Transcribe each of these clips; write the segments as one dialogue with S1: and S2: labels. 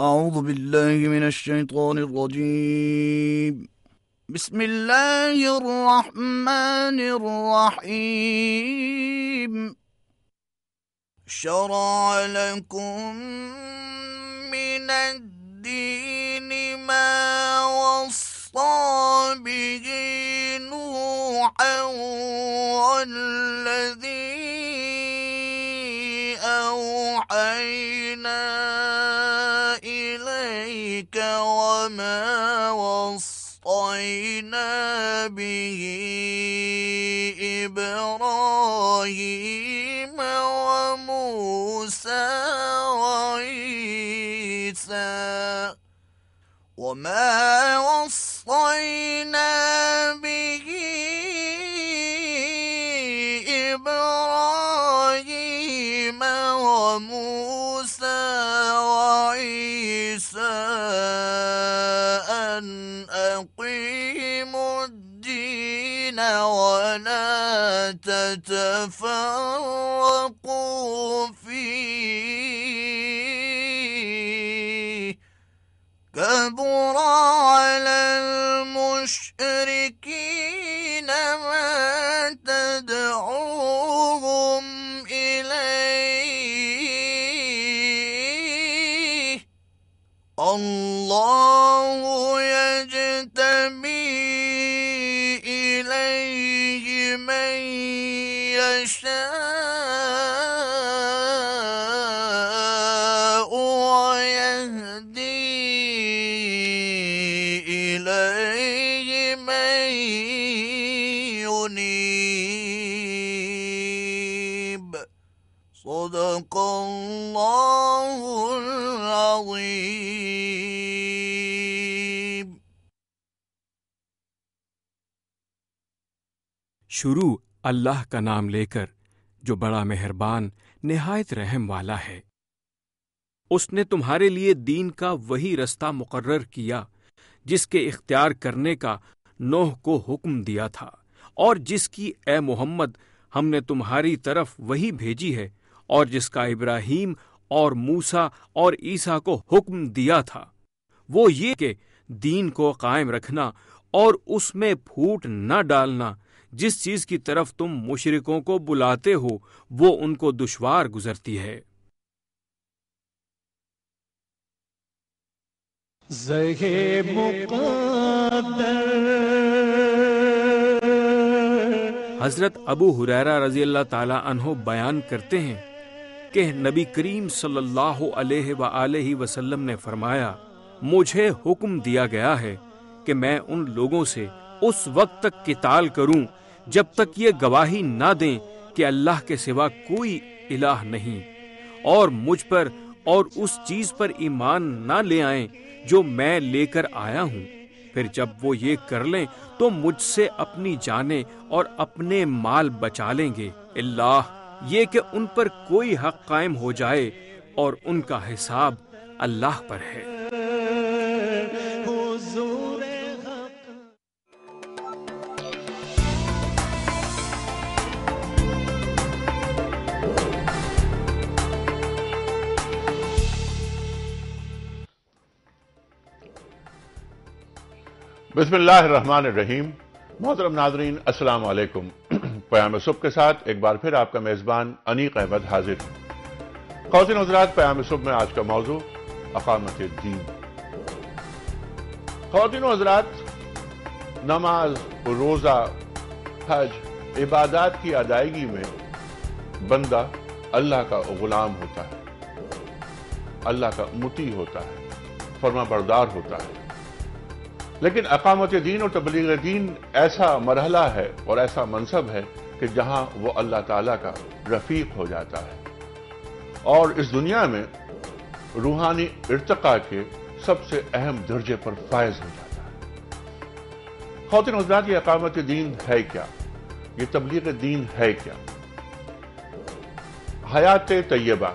S1: أعوذ بالله من الشيطان الرجيم. بسم الله الرحمن الرحيم. شرع لكم من الدين ما وصى به نوحا والذي أوحينا إليك وما وصينا به إبراهيم وموسى وعيسى وما وصينا به إبراهيم وموسى وعيسى أن أقيموا الدين ولا تتفرقوا فيه كبر على المشركين ما تدعوهم إليه الله يجتبي إليه من يشاء ويهدي إليه من ينيب. صدق الله العظيم.
S2: شروع اللہ کا نام لے کر جو بڑا مہربان نہایت رحم والا ہے۔ اس نے تمہارے لیے دین کا وہی رستہ مقرر کیا جس کے اختیار کرنے کا نوح کو حکم دیا تھا، اور جس کی اے محمد ہم نے تمہاری طرف وہی بھیجی ہے، اور جس کا ابراہیم اور موسیٰ اور عیسیٰ کو حکم دیا تھا، وہ یہ کہ دین کو قائم رکھنا اور اس میں پھوٹ نہ ڈالنا۔ جس چیز کی طرف تم مشرکوں کو بلاتے ہو وہ ان کو دشوار گزرتی ہے۔ حضرت ابو ہریرہ رضی اللہ تعالی عنہ بیان کرتے ہیں کہ نبی کریم صلی اللہ علیہ وآلہ وسلم نے فرمایا، مجھے حکم دیا گیا ہے کہ میں ان لوگوں سے اس وقت تک قتال کروں جب تک یہ گواہی نہ دیں کہ اللہ کے سوا کوئی الہ نہیں، اور مجھ پر اور اس چیز پر ایمان نہ لے آئیں جو میں لے کر آیا ہوں۔ پھر جب وہ یہ کر لیں تو مجھ سے اپنی جانیں اور اپنے مال بچا لیں گے، اللہ یہ کہ ان پر کوئی حق قائم ہو جائے اور ان کا حساب اللہ پر ہے۔
S3: بسم اللہ الرحمن الرحیم۔ محترم ناظرین السلام علیکم۔ پیام صبح کے ساتھ ایک بار پھر آپ کا میزبان انیق احمد حاضر۔ خواتین و حضرات، پیام صبح میں آج کا موضوع اقامت الدین۔ خواتین و حضرات، نماز، روزہ، حج، عبادات کی ادائیگی میں بندہ اللہ کا غلام ہوتا ہے، اللہ کا مطیع ہوتا ہے، فرما بردار ہوتا ہے۔ لیکن اقامت دین اور تبلیغ دین ایسا مرحلہ ہے اور ایسا منصب ہے کہ جہاں وہ اللہ تعالیٰ کا رفیق ہو جاتا ہے اور اس دنیا میں روحانی ارتقاء کے سب سے اہم درجے پر فائز ہو جاتا ہے۔ خواتین و حضرات، یہ اقامت دین ہے کیا؟ یہ تبلیغ دین ہے کیا؟ حیات طیبہ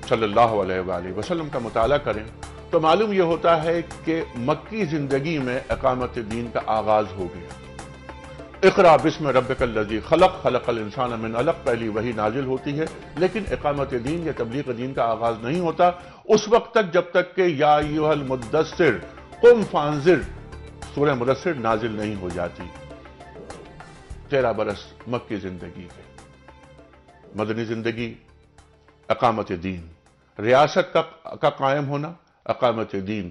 S3: صلی اللہ علیہ وآلہ وسلم کا مطالعہ کریں تو معلوم یہ ہوتا ہے کہ مکی زندگی میں اقامت دین کا آغاز ہو گیا۔ اقرا بسم ربک الذی خلق خلق الانسان من علق پہلی وہی نازل ہوتی ہے، لیکن اقامت دین یا تبلیغ دین کا آغاز نہیں ہوتا اس وقت تک جب تک کہ یا ایھا المدثر قم فانذر سورہ مدثر نازل نہیں ہو جاتی۔ 13 برس مکی زندگی ہے، مدنی زندگی، اقامت دین، ریاست کا قائم ہونا، اقامت دین۔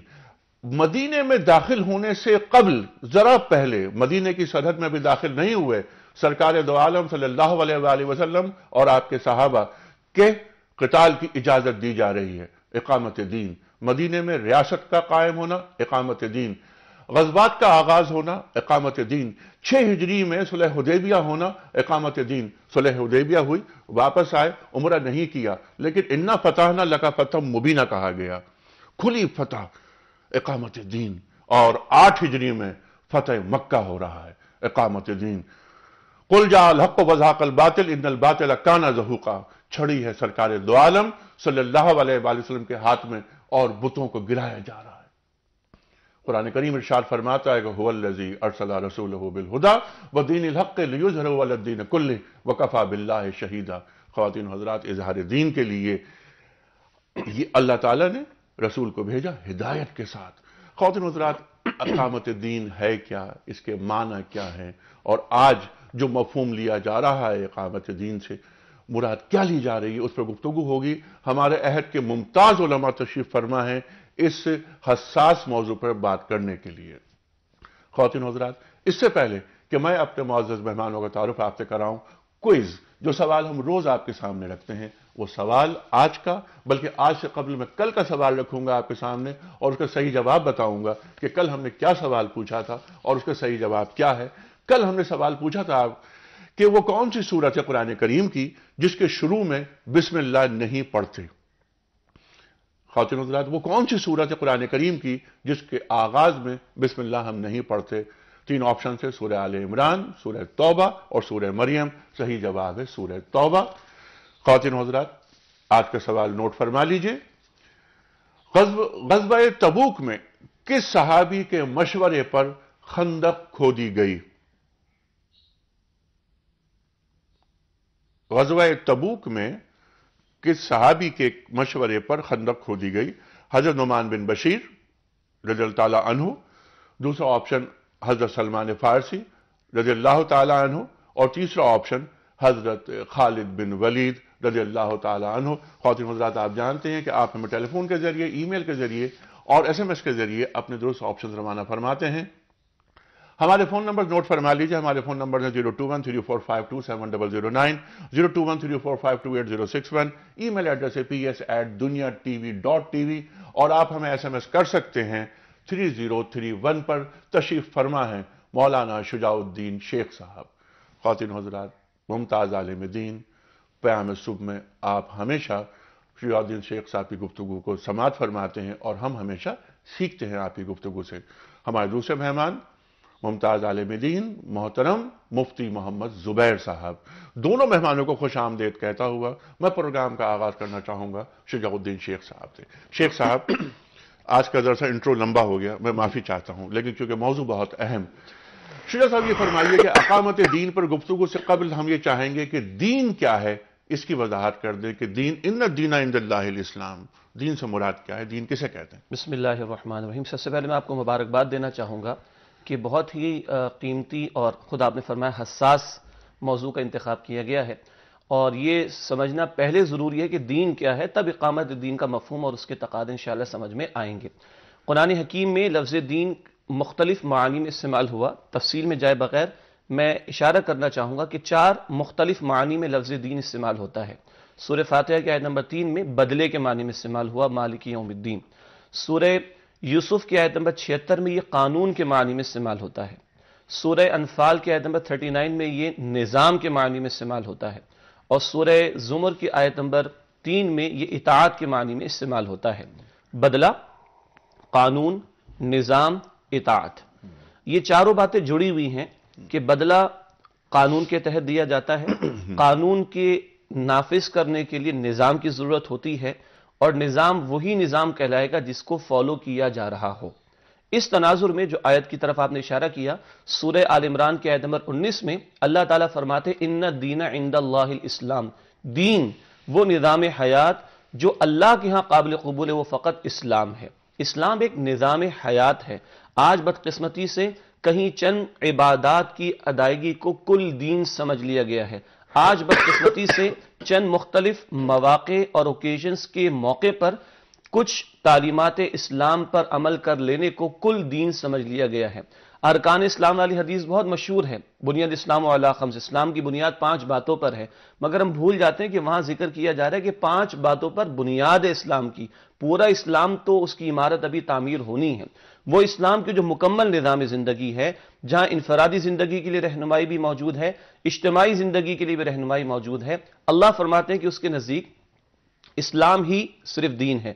S3: مدینے میں داخل ہونے سے قبل ذرا پہلے، مدینے کی سرحد میں بھی داخل نہیں ہوئے، سرکار دو عالم صلی اللہ علیہ وآلہ وسلم اور آپ کے صحابہ کے قتال کی اجازت دی جا رہی ہے۔ اقامت دین، مدینے میں ریاست کا قائم ہونا، اقامت دین، غزوات کا آغاز ہونا، اقامت دین، 6 ہجری میں صلح حدیبیہ ہونا، اقامت دین۔ صلح حدیبیہ ہوئی، واپس آئے، عمرہ نہیں کیا، لیکن انا فتحنا لک فتحا مبینہ کہا گیا، کھلی فتح، اقامت دین۔ اور 8 ہجری میں فتح مکہ ہو رہا ہے، اقامت دین۔ قل جاء الحق وزهق الباطل ان الباطل کان زہوقا، چھڑی ہے سرکار دو عالم صلی اللہ علیہ وآلہ وسلم کے ہاتھ میں اور بتوں کو گرایا جا رہا ہے۔ قرآن کریم ارشاد فرماتا ہے کہ هو الذی ارسل رسولہ بالہدی ودین الحق لیظہرہ علی الدین کلہ وکفی باللہ شہیدا۔ خواتین و حضرات، اظہار دین کے لیے یہ اللہ تعالیٰ نے رسول کو بھیجا ہدایت کے ساتھ۔ خواتین و حضرات، اقامت دین ہے کیا، اس کے معنی کیا ہیں، اور آج جو مفہوم لیا جا رہا ہے اقامت دین سے مراد کیا لی جا رہی ہے، اس پر گفتگو ہوگی۔ ہمارے عہد کے ممتاز علماء تشریف فرما ہیں اس حساس موضوع پر بات کرنے کے لیے۔ خواتین و حضرات، اس سے پہلے کہ میں اپنے معزز مہمانوں کا تعارف آپ سے کراؤں، کوئز جو سوال ہم روز آپ کے سامنے رکھتے ہیں، وہ سوال آج کا، بلکہ آج سے قبل میں کل کا سوال رکھوں گا آپ کے سامنے اور اس کا صحیح جواب بتاؤں گا کہ کل ہم نے کیا سوال پوچھا تھا اور اس کا صحیح جواب کیا ہے۔ کل ہم نے سوال پوچھا تھا کہ وہ کون سی سورت ہے قرآن کریم کی جس کے شروع میں بسم اللہ نہیں پڑھتے۔ خواتین حضرات، وہ کون سی سورت ہے قرآن کریم کی جس کے آغاز میں بسم اللہ ہم نہیں پڑھتے؟ 3 آپشن ہے، سورہ آل عمران، سورہ توبہ اور سورہ مریم۔ صحیح جواب ہے سورہ توبہ۔ خواتین حضرات، آج کا سوال نوٹ فرما لیجئے۔ غزوہ تبوک میں کس صحابی کے مشورے پر خندق کھودی گئی؟ غزوہ تبوک میں کس صحابی کے مشورے پر خندق کھودی گئی؟ حضرت نعمان بن بشیر رضی اللہ تعالیٰ عنہ، دوسرا آپشن حضرت سلمان فارسی رضی اللہ تعالیٰ عنہ، اور تیسرا آپشن حضرت خالد بن ولید رضی اللہ تعالیٰ عنہ۔ خواتین حضرات، آپ جانتے ہیں کہ آپ ہمیں ٹیلی فون کے ذریعے، ای میل کے ذریعے اور SMS کے ذریعے اپنے درست آپشن روانہ فرماتے ہیں۔ ہمارے فون نمبر نوٹ فرما لیجئے۔ ہمارے فون نمبر ہیں 02134527009، 02134528061، ای میل ایڈریس ہے ps@dunyatv.tv، اور آپ ہمیں SMS کر سکتے ہیں 3031 پر۔ تشریف فرما ہیں مولانا شجاع الدین شیخ صاحب۔ خواتین حضرات، ممتاز عالم دین، پیام صبح میں آپ ہمیشہ شجاع الدین شیخ صاحب کی گفتگو کو سماعت فرماتے ہیں اور ہم ہمیشہ سیکھتے ہیں آپ کی گفتگو سے۔ ہمارے دوسرے مہمان ممتاز عالم دین محترم مفتی محمد زبیر صاحب۔ دونوں مہمانوں کو خوش آمدید کہتا ہوا میں پروگرام کا آغاز کرنا چاہوں گا شجاع الدین شیخ صاحب سے۔ شیخ صاحب، آج کا ذرا انٹرو لمبا ہو گیا، میں معافی چاہتا ہوں، لیکن چونکہ موضوع بہت اہم۔ شجاع صاحب، یہ فرمائیے کہ اقامت دین پر گفتگو سے قبل ہم یہ چاہیں گے کہ دین کیا ہے، اس کی وضاحت کر دیں کہ دین، ان الدین عند اللہ الاسلام، دین سے مراد کیا ہے، دین کسے کہتے ہیں؟
S4: بسم اللہ الرحمن الرحیم۔ سب سے پہلے میں آپ کو مبارکباد دینا چاہوں گا کہ بہت ہی قیمتی اور خود آپ نے فرمایا حساس موضوع کا انتخاب کیا گیا ہے، اور یہ سمجھنا پہلے ضروری ہے کہ دین کیا ہے، تب اقامت دین کا مفہوم اور اس کے تقاضے انشاءاللہ سمجھ میں آئیں گے۔ قرآن حکیم میں لفظ دین مختلف معانی میں استعمال ہوا۔ تفصیل میں جائے بغیر میں اشارہ کرنا چاہوں گا کہ 4 مختلف معانی میں لفظ دین استعمال ہوتا ہے۔ سورہ فاتحہ کی آیت نمبر 3 میں بدلے کے معنی میں استعمال ہوا، مالک یوم الدین۔ سورہ یوسف کی آیت نمبر 76 میں یہ قانون کے معنی میں استعمال ہوتا ہے۔ سورہ انفال کی آیت نمبر 39 میں یہ نظام کے معنی میں استعمال ہوتا ہے، اور سورہ زمر کی آیت نمبر 3 میں یہ اطاعت کے معنی میں استعمال ہوتا ہے۔ بدلہ، قانون، نظام، اطاعت، یہ چاروں باتیں جڑی ہوئی ہیں کہ بدلہ قانون کے تحت دیا جاتا ہے، قانون کے نافذ کرنے کے لیے نظام کی ضرورت ہوتی ہے، اور نظام وہی نظام کہلائے گا جس کو فالو کیا جا رہا ہو۔ اس تناظر میں جو آیت کی طرف آپ نے اشارہ کیا، سورہ آل عمران کی آیت نمبر 19 میں اللہ تعالیٰ فرماتے ان الدین عند اللہ الاسلام، دین وہ نظام حیات جو اللہ کے ہاں قابل قبول ہے وہ فقط اسلام ہے۔ اسلام ایک نظام حیات ہے۔ آج بدقسمتی سے کہیں چند عبادات کی ادائیگی کو کل دین سمجھ لیا گیا ہے۔ آج بدقسمتی سے چند مختلف مواقع اور اوکیزنز کے موقع پر کچھ تعلیمات اسلام پر عمل کر لینے کو کل دین سمجھ لیا گیا ہے۔ ارکان اسلام والی حدیث بہت مشہور ہے، بنیاد اسلام علی خمس، اسلام کی بنیاد 5 باتوں پر ہے، مگر ہم بھول جاتے ہیں کہ وہاں ذکر کیا جا رہا ہے کہ 5 باتوں پر بنیاد اسلام کی، پورا اسلام تو اس کی عمارت ابھی تعمیر ہونی ہے۔ وہ اسلام کی جو مکمل نظام زندگی ہے، جہاں انفرادی زندگی کے لیے رہنمائی بھی موجود ہے، اجتماعی زندگی کے لیے بھی رہنمائی موجود ہے۔ اللہ فرماتے ہیں کہ اس کے نزدیک اسلام ہی صرف دین ہے۔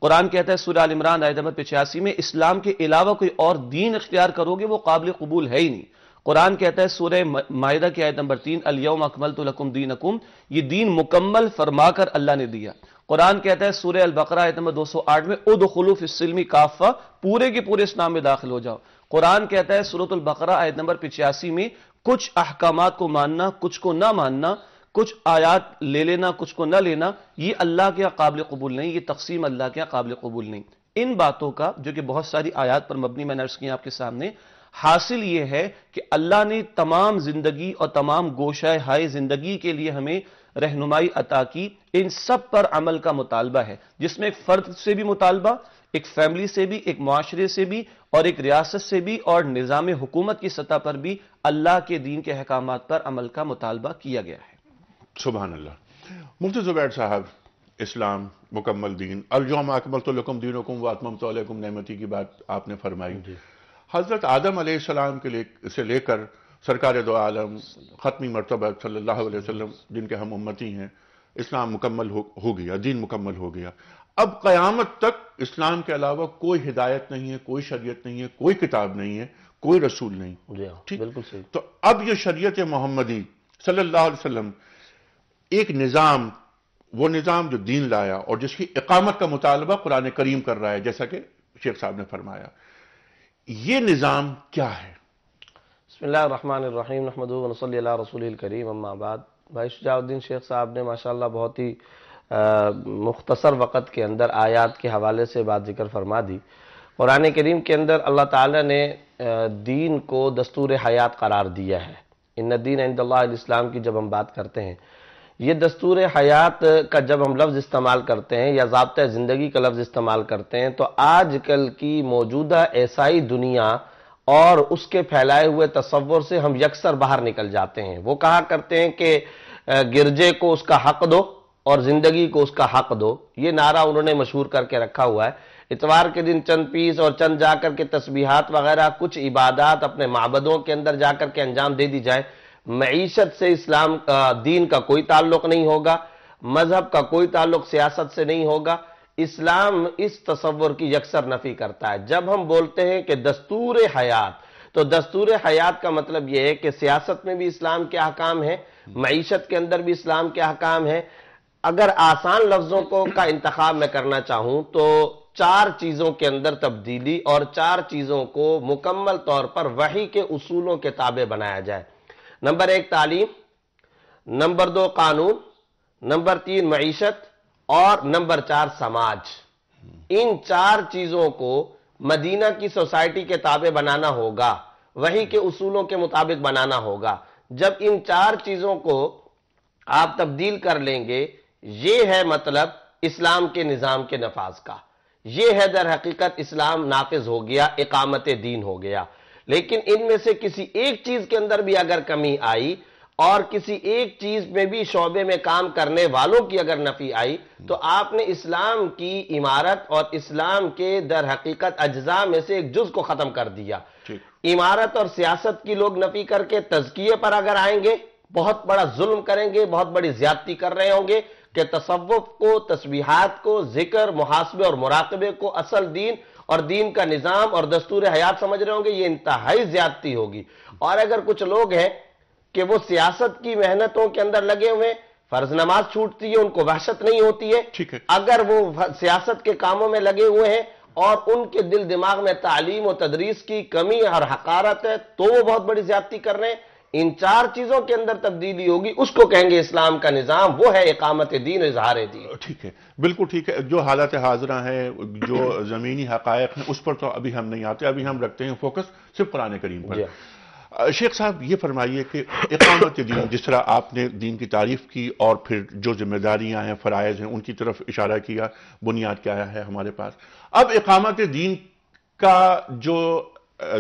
S4: قرآن کہتا ہے سورہ آل عمران آیت نمبر 85 میں اسلام کے علاوہ کوئی اور دین اختیار کرو گے وہ قابل قبول ہے ہی نہیں۔ قرآن کہتا ہے سورہ مائدہ کی آیت نمبر 3 الیوم اکملت لکم دینکم، یہ دین مکمل فرما کر اللہ نے دیا۔ قرآن کہتا ہے سورہ البقرہ آیت نمبر 208 میں ادخلوا فی السلم کافہ، پورے کے پورے اسلام میں داخل ہو جاؤ۔ قرآن کہتا ہے سورۃ البقرہ آیت نمبر 85 میں کچھ احکامات کو ماننا، کچھ کو نہ ماننا، کچھ آیات لے لینا، کچھ کو نہ لینا، یہ اللہ کے قابل قبول نہیں، یہ تقسیم اللہ کے قابل قبول نہیں۔ ان باتوں کا جو کہ بہت ساری آیات پر مبنی میں عرض کی آپ کے سامنے، حاصل یہ ہے کہ اللہ نے تمام زندگی اور تمام گوشہ ہائے زندگی کے لیے ہمیں رہنمائی عطا کی۔ ان سب پر عمل کا مطالبہ ہے، جس میں ایک فرد سے بھی مطالبہ، ایک فیملی سے بھی، ایک معاشرے سے بھی، اور ایک ریاست سے بھی، اور نظام حکومت کی سطح پر بھی اللہ کے دین کے احکامات پر عمل کا مطالبہ کیا گیا ہے۔
S3: سبحان اللہ۔ مفتی زبیر صاحب، اسلام مکمل دین، الیوم اکملت لکم دینکم واتممت علیکم نعمتی کی بات آپ نے فرمائی۔ حضرت آدم علیہ السلام کے سے لے کر سرکار دو عالم ختمی مرتبہ صلی اللہ علیہ وسلم جن کے ہم امتی ہیں، اسلام مکمل ہو گیا، دین مکمل ہو گیا۔ اب قیامت تک اسلام کے علاوہ کوئی ہدایت نہیں ہے، کوئی شریعت نہیں ہے، کوئی کتاب نہیں ہے، کوئی رسول نہیں۔ ٹھیک،
S4: بالکل صحیح۔
S3: تو اب یہ شریعت محمدی صلی اللہ علیہ وسلم ایک نظام، وہ نظام جو دین لایا اور جس کی اقامت کا مطالبہ قرآن کریم کر رہا ہے، جیسا کہ شیخ صاحب نے فرمایا، یہ نظام کیا ہے؟
S4: بسم اللہ الرحمن الرحیم، نحمدہ ونصلی علی رسول الکریم، اما بعد۔ بھائی شجاع الدین شیخ صاحب نے ماشاءاللہ بہت ہی مختصر وقت کے اندر آیات کے حوالے سے بات ذکر فرما دی۔ قرآن کریم کے اندر اللہ تعالیٰ نے دین کو دستور حیات قرار دیا ہے۔ ان الدین عند اللہ الاسلام کی جب ہم بات کرتے ہیں، یہ دستور حیات کا جب ہم لفظ استعمال کرتے ہیں یا ضابطۂ زندگی کا لفظ استعمال کرتے ہیں، تو آج کل کی موجودہ عیسائی دنیا اور اس کے پھیلائے ہوئے تصور سے ہم یکسر باہر نکل جاتے ہیں۔ وہ کہا کرتے ہیں کہ گرجے کو اس کا حق دو اور زندگی کو اس کا حق دو، یہ نعرہ انہوں نے مشہور کر کے رکھا ہوا ہے۔ اتوار کے دن چند پیس اور چند جا کر کے تسبیحات وغیرہ کچھ عبادات اپنے معبدوں کے اندر جا کر کے انجام دے دی جائیں۔ معیشت سے اسلام دین کا کوئی تعلق نہیں ہوگا، مذہب کا کوئی تعلق سیاست سے نہیں ہوگا۔ اسلام اس تصور کی یکسر نفی کرتا ہے۔ جب ہم بولتے ہیں کہ دستور حیات، تو دستور حیات کا مطلب یہ ہے کہ سیاست میں بھی اسلام کے احکام ہیں، معیشت کے اندر بھی اسلام کے احکام ہیں۔ اگر آسان لفظوں کا انتخاب میں کرنا چاہوں تو 4 چیزوں کے اندر تبدیلی اور 4 چیزوں کو مکمل طور پر وحی کے اصولوں کے تابع بنایا جائے۔ نمبر 1 تعلیم، نمبر 2 قانون، نمبر 3 معیشت، اور نمبر 4 سماج۔ ان 4 چیزوں کو مدینہ کی سوسائٹی کے تابع بنانا ہوگا، وحی کے اصولوں کے مطابق بنانا ہوگا۔ جب ان 4 چیزوں کو آپ تبدیل کر لیں گے، یہ ہے مطلب اسلام کے نظام کے نفاذ کا، یہ ہے در حقیقت اسلام نافذ ہو گیا، اقامت دین ہو گیا۔ لیکن ان میں سے کسی ایک چیز کے اندر بھی اگر کمی آئی اور کسی ایک چیز میں بھی شعبے میں کام کرنے والوں کی اگر نفی آئی، تو آپ نے اسلام کی عمارت اور اسلام کے در حقیقت اجزاء میں سے ایک جز کو ختم کر دیا۔ عمارت اور سیاست کی لوگ نفی کر کے تزکیے پر اگر آئیں گے، بہت بڑا ظلم کریں گے، بہت بڑی زیادتی کر رہے ہوں گے کہ تصوف کو، تسبیحات کو، ذکر، محاسبے اور مراقبے کو اصل دین اور دین کا نظام اور دستور حیات سمجھ رہے ہوں گے، یہ انتہائی زیادتی ہوگی۔ اور اگر کچھ لوگ ہیں کہ وہ سیاست کی محنتوں کے اندر لگے ہوئے، فرض نماز چھوٹتی ہے ان کو وحشت نہیں ہوتی ہے، اگر وہ سیاست کے کاموں میں لگے ہوئے ہیں
S5: اور ان کے دل دماغ میں تعلیم و تدریس کی کمی اور حقارت ہے تو وہ بہت بڑی زیادتی کر رہے ہیں. ان 4 چیزوں کے اندر تبدیلی ہوگی، اس کو کہیں گے اسلام کا نظام، وہ ہے اقامت دین و اظہار دین.
S3: ٹھیک ہے، بالکل ٹھیک ہے. جو حالات حاضرہ ہیں، جو زمینی حقائق ہیں، اس پر تو ابھی ہم نہیں آتے. ابھی ہم رکھتے ہیں فوکس صرف قرآن کریم پر. شیخ صاحب یہ فرمائیے کہ اقامت دین، جس طرح آپ نے دین کی تعریف کی اور پھر جو ذمہ داریاں ہیں، فرائض ہیں، ان کی طرف اشارہ کیا، بنیاد کیا ہے ہمارے پاس. اب اقامت دین کا جو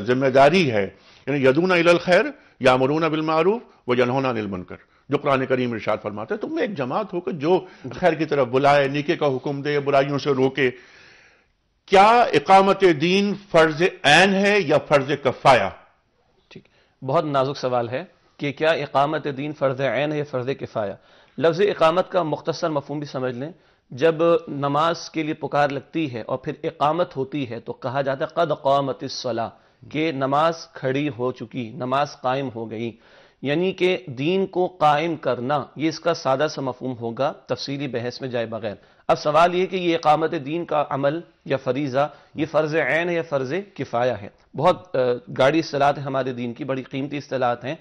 S3: ذمہ داری ہے، یعنی یدعون الی الخیر یامرون بالمعروف وینہون عن المنکر، جو قرآن کریم ارشاد فرماتا ہے تم ایک جماعت ہو کر جو خیر کی طرف بلائے، نیکی کا حکم دے، برائیوں سے روکے. کیا اقامت دین فرض عین ہے یا فرض کفایہ؟
S4: بہت نازک سوال ہے کہ کیا اقامت دین فرض عین ہے یا فرض کفایہ. لفظ اقامت کا مختصر مفہوم بھی سمجھ لیں. جب نماز کے لیے پکار لگتی ہے اور پھر اقامت ہوتی ہے تو کہا جاتا ہے قد قامت الصلاۃ، کہ نماز کھڑی ہو چکی، نماز قائم ہو گئی. یعنی کہ دین کو قائم کرنا، یہ اس کا سادہ سا مفہوم ہوگا تفصیلی بحث میں جائے بغیر. اب سوال یہ کہ یہ اقامت دین کا عمل یا فریضہ یہ فرض عین ہے یا فرض کفایہ ہے. بہت گاڑی اصطلاحات ہیں ہمارے دین کی، بڑی قیمتی اصطلاحات ہیں.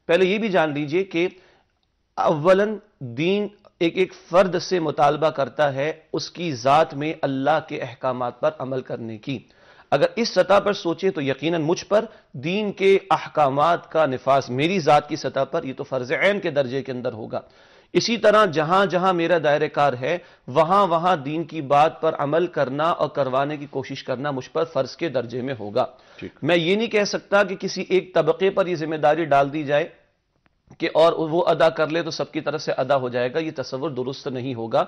S4: پہلے یہ بھی جان لیجئے کہ اولاً دین ایک فرد سے مطالبہ کرتا ہے اس کی ذات میں اللہ کے احکامات پر عمل کرنے کی. اگر اس سطح پر سوچے تو یقیناً مجھ پر دین کے احکامات کا نفاذ میری ذات کی سطح پر یہ تو فرض عین کے درجے کے اندر ہوگا. اسی طرح جہاں جہاں میرا دائرہ کار ہے وہاں وہاں دین کی بات پر عمل کرنا اور کروانے کی کوشش کرنا مجھ پر فرض کے درجے میں ہوگا. میں یہ نہیں کہہ سکتا کہ کسی ایک طبقے پر یہ ذمہ داری ڈال دی جائے کہ اور وہ ادا کر لے تو سب کی طرف سے ادا ہو جائے گا. یہ تصور درست نہیں ہوگا.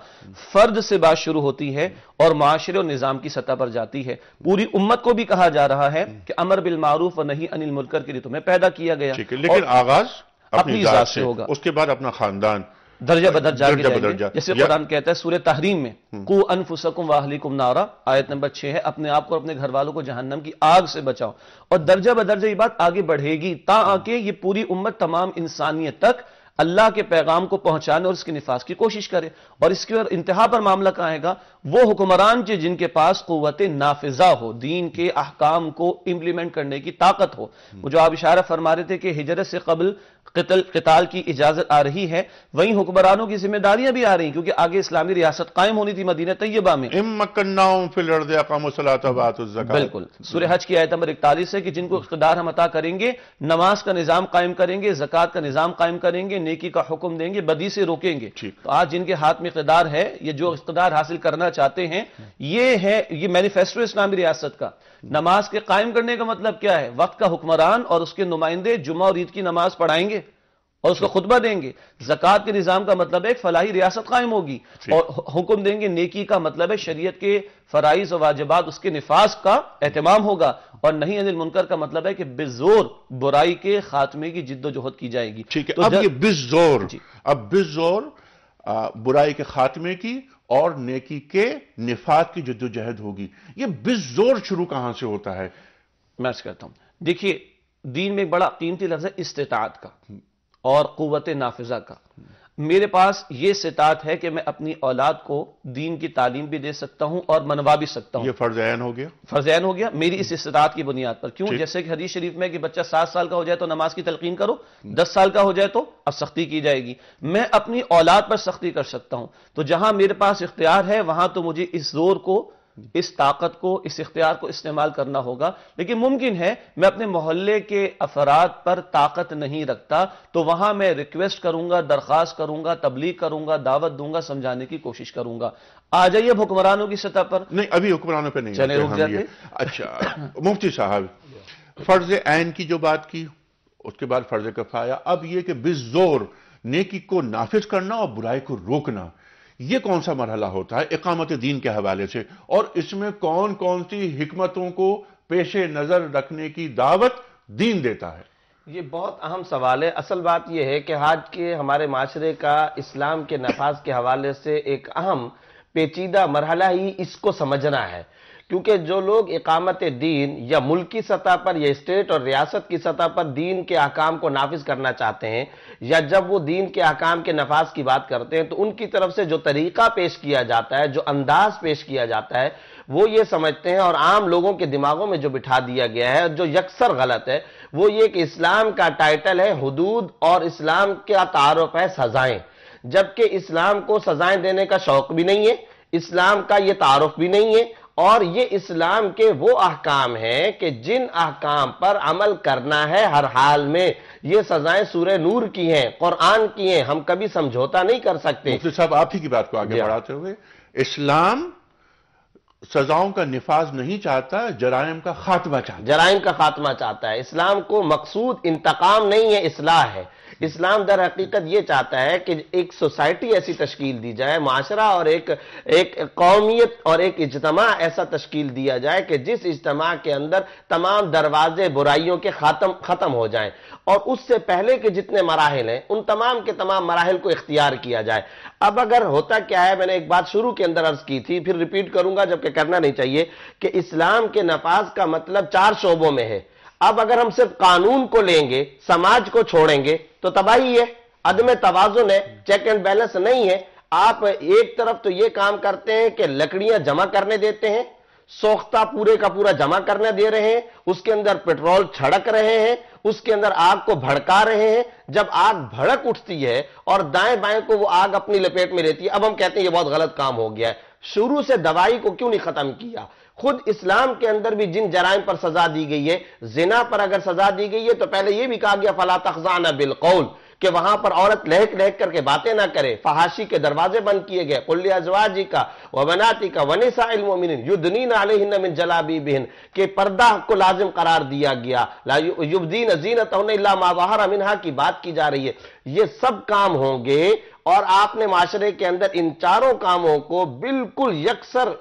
S4: فرد سے بات شروع ہوتی ہے اور معاشرے اور نظام کی سطح پر جاتی ہے. پوری امت کو بھی کہا جا رہا ہے کہ امر بالمعروف و نہی عن المنکر کے لیے تمہیں پیدا کیا گیا،
S3: لیکن آغاز اپنی ذات سے
S4: ہوگا،
S3: اس کے بعد اپنا خاندان
S4: درجہ بدرجہ آگے جائیں گے. جیسے قرآن کہتا ہے سورہ تحریم میں قو انفسکم واہلیکم نارا، آیت نمبر 6 ہے، اپنے آپ کو اور اپنے گھر والوں کو جہنم کی آگ سے بچاؤ. اور درجہ بدرجہ یہ بات آگے بڑھے گی تا آکے یہ پوری امت تمام انسانیت تک اللہ کے پیغام کو پہنچانے اور اس کے نفاذ کی کوشش کرے. اور اس کے انتہا پر معاملہ کہاں آئے گا؟ وہ حکمران جن کے پاس قوت نافذہ ہو، دین کے احکام کو امپلیمنٹ کرنے کی طاقت ہو. وہ جو آپ اشارہ فرما رہے تھے کہ ہجرت سے قبل قتال کی اجازت آ رہی ہے، وہیں حکمرانوں کی ذمہ داریاں بھی آ رہی ہیں، کیونکہ آگے اسلامی ریاست قائم ہونی تھی مدینہ طیبہ میں.
S3: امکناہم فی الارض اقاموا الصلاۃ وآتوا الزکاۃ.
S4: بالکل سورہ حج کی آیت نمبر 41 ہے کہ جن کو اقتدار ہم عطا کریں گے نماز کا نظام قائم کریں گے، زکوٰۃ کا نظام قائم کریں گے، نیکی کا حکم دیں گے، بدی سے روکیں گے. تو آج جن کے ہاتھ میں اقتدار ہے، یہ جو اقتدار حاصل کرنا چاہتے ہیں، یہ مینیفیسٹو اسلامی ریاست کا. نماز کے قائم کرنے کا مطلب کیا ہے؟ وقت کا حکمران اور اس کے نمائندے جمعہ اور عید کی نماز پڑھائیں گے اور اس کو خطبہ دیں گے. زکوٰۃ کے نظام کا مطلب ہے ایک فلاحی ریاست قائم ہوگی اور حکم دیں گے. نیکی کا مطلب ہے شریعت کے فرائض و واجبات اس کے نفاذ کا اہتمام ہوگا. اور نہیں عن المنکر کا مطلب ہے کہ بزور برائی کے خاتمے کی جد و جہد کی جائے گی.
S3: ٹھیک ہے، اب یہ بزور برائی کے خاتمے کی اور نیکی کے نفاذ کی جد و جہد ہوگی. یہ بزور شروع کہاں سے ہوتا ہے؟
S4: میں عرض کرتا ہوں، دیکھیے دین میں ایک بڑا قیمتی لفظ ہے استطاعت کا اور قوت نافذہ کا. میرے پاس یہ استطاعت ہے کہ میں اپنی اولاد کو دین کی تعلیم بھی دے سکتا ہوں اور منوا بھی سکتا ہوں.
S3: یہ فرض عین ہو گیا،
S4: فرض عین ہو گیا میری اس استطاعت کی بنیاد پر. کیوں؟ جیسے کہ حدیث شریف میں کہ بچہ 7 سال کا ہو جائے تو نماز کی تلقین کرو، 10 سال کا ہو جائے تو اب سختی کی جائے گی. میں اپنی اولاد پر سختی کر سکتا ہوں. تو جہاں میرے پاس اختیار ہے وہاں تو مجھے اس زور کو، اس طاقت کو، اس اختیار کو استعمال کرنا ہوگا. لیکن ممکن ہے میں اپنے محلے کے افراد پر طاقت نہیں رکھتا تو وہاں میں ریکویسٹ کروں گا، درخواست کروں گا، تبلیغ کروں گا، دعوت دوں گا، سمجھانے کی کوشش کروں گا. آ جائیے اب حکمرانوں کی سطح پر.
S3: نہیں ابھی حکمرانوں پہ نہیں
S4: چلے رک جاتے.
S3: اچھا مفتی صاحب، فرض عین کی جو بات کی، اس کے بعد فرض کفایہ. اب یہ کہ بزور نیکی کو نافذ کرنا اور برائی کو روکنا، یہ کون سا مرحلہ ہوتا ہے اقامت دین کے حوالے سے؟ اور اس میں کون کون سی حکمتوں کو پیش نظر رکھنے کی دعوت دین دیتا ہے؟
S5: یہ بہت اہم سوال ہے. اصل بات یہ ہے کہ آج کے ہمارے معاشرے کا اسلام کے نفاذ کے حوالے سے ایک اہم پیچیدہ مرحلہ ہی اس کو سمجھنا ہے. کیونکہ جو لوگ اقامت دین یا ملکی سطح پر یا اسٹیٹ اور ریاست کی سطح پر دین کے احکام کو نافذ کرنا چاہتے ہیں، یا جب وہ دین کے احکام کے نفاذ کی بات کرتے ہیں تو ان کی طرف سے جو طریقہ پیش کیا جاتا ہے، جو انداز پیش کیا جاتا ہے، وہ یہ سمجھتے ہیں، اور عام لوگوں کے دماغوں میں جو بٹھا دیا گیا ہے جو یکسر غلط ہے، وہ یہ کہ اسلام کا ٹائٹل ہے حدود اور اسلام کا تعارف ہے سزائیں، جبکہ اسلام کو سزائیں دینے کا شوق بھی نہیں ہے، اسلام کا یہ تعارف بھی نہیں ہے، اور یہ اسلام کے وہ احکام ہیں کہ جن احکام پر عمل کرنا ہے ہر حال میں۔ یہ سزائیں سورہ نور کی ہیں، قرآن کی ہیں، ہم کبھی سمجھوتا نہیں کر سکتے۔
S3: مفتی صاحب آپ ہی کی بات کو آگے بڑھاتے ہوئے، اسلام سزاؤں کا نفاذ نہیں چاہتا، جرائم کا خاتمہ چاہتا ہے۔
S5: جرائم کا خاتمہ چاہتا ہے۔ اسلام کو مقصود انتقام نہیں ہے، اصلاح ہے۔ اسلام در حقیقت یہ چاہتا ہے کہ ایک سوسائٹی ایسی تشکیل دی جائے، معاشرہ اور ایک قومیت اور ایک اجتماع ایسا تشکیل دیا جائے کہ جس اجتماع کے اندر تمام دروازے برائیوں کے ختم ہو جائیں، اور اس سے پہلے کے جتنے مراحل ہیں ان تمام کے تمام مراحل کو اختیار کیا جائے۔ اب اگر ہوتا کیا ہے، میں نے ایک بات شروع کے اندر عرض کی تھی، پھر ریپیٹ کروں گا جبکہ کرنا نہیں چاہیے، کہ اسلام کے نفاذ کا مطلب 4 شعبوں میں ہے۔ اب اگر ہم صرف قانون کو لیں گے، سماج کو چھوڑیں گے تو تباہی ہے، عدم توازن ہے، چیک اینڈ بیلنس نہیں ہے۔ آپ ایک طرف تو یہ کام کرتے ہیں کہ لکڑیاں جمع کرنے دیتے ہیں، سوختہ پورے کا پورا جمع کرنے دے رہے ہیں، اس کے اندر پیٹرول چھڑک رہے ہیں، اس کے اندر آگ کو بھڑکا رہے ہیں، جب آگ بھڑک اٹھتی ہے اور دائیں بائیں کو وہ آگ اپنی لپیٹ میں لیتی ہے، اب ہم کہتے ہیں یہ بہت غلط کام ہو گیا ہے۔ شروع سے دوائی کو کیوں نہیں ختم کیا؟ خود اسلام کے اندر بھی جن جرائم پر سزا دی گئی ہے، زنا پر اگر سزا دی گئی ہے تو پہلے یہ بھی کہا گیا فَلَا تَخْضَعْنَ بِالْقَوْلِ، کہ وہاں پر عورت لہک لہک کر کے باتیں نہ کرے، فحاشی کے دروازے بند کیے گئے، قُلْ لِأَزْوَاجِكَ وَبَنَاتِكَ وَنِسَاءِ الْمُؤْمِنِينَ يُدْنِينَ عَلَيْهِنَّ مِنْ جَلَابِيبِهِنَّ، کہ پردہ کو لازم قرار دیا گیا، لا يُبْدِينَ زِينَتَهُنَّ إِلَّا مَا ظَهَرَ مِنْهَا کی بات کی جا رہی ہے۔ یہ سب کام ہوں گے، اور آپ نے معاشرے کے اندر ان چاروں کاموں کو بالکل یکسر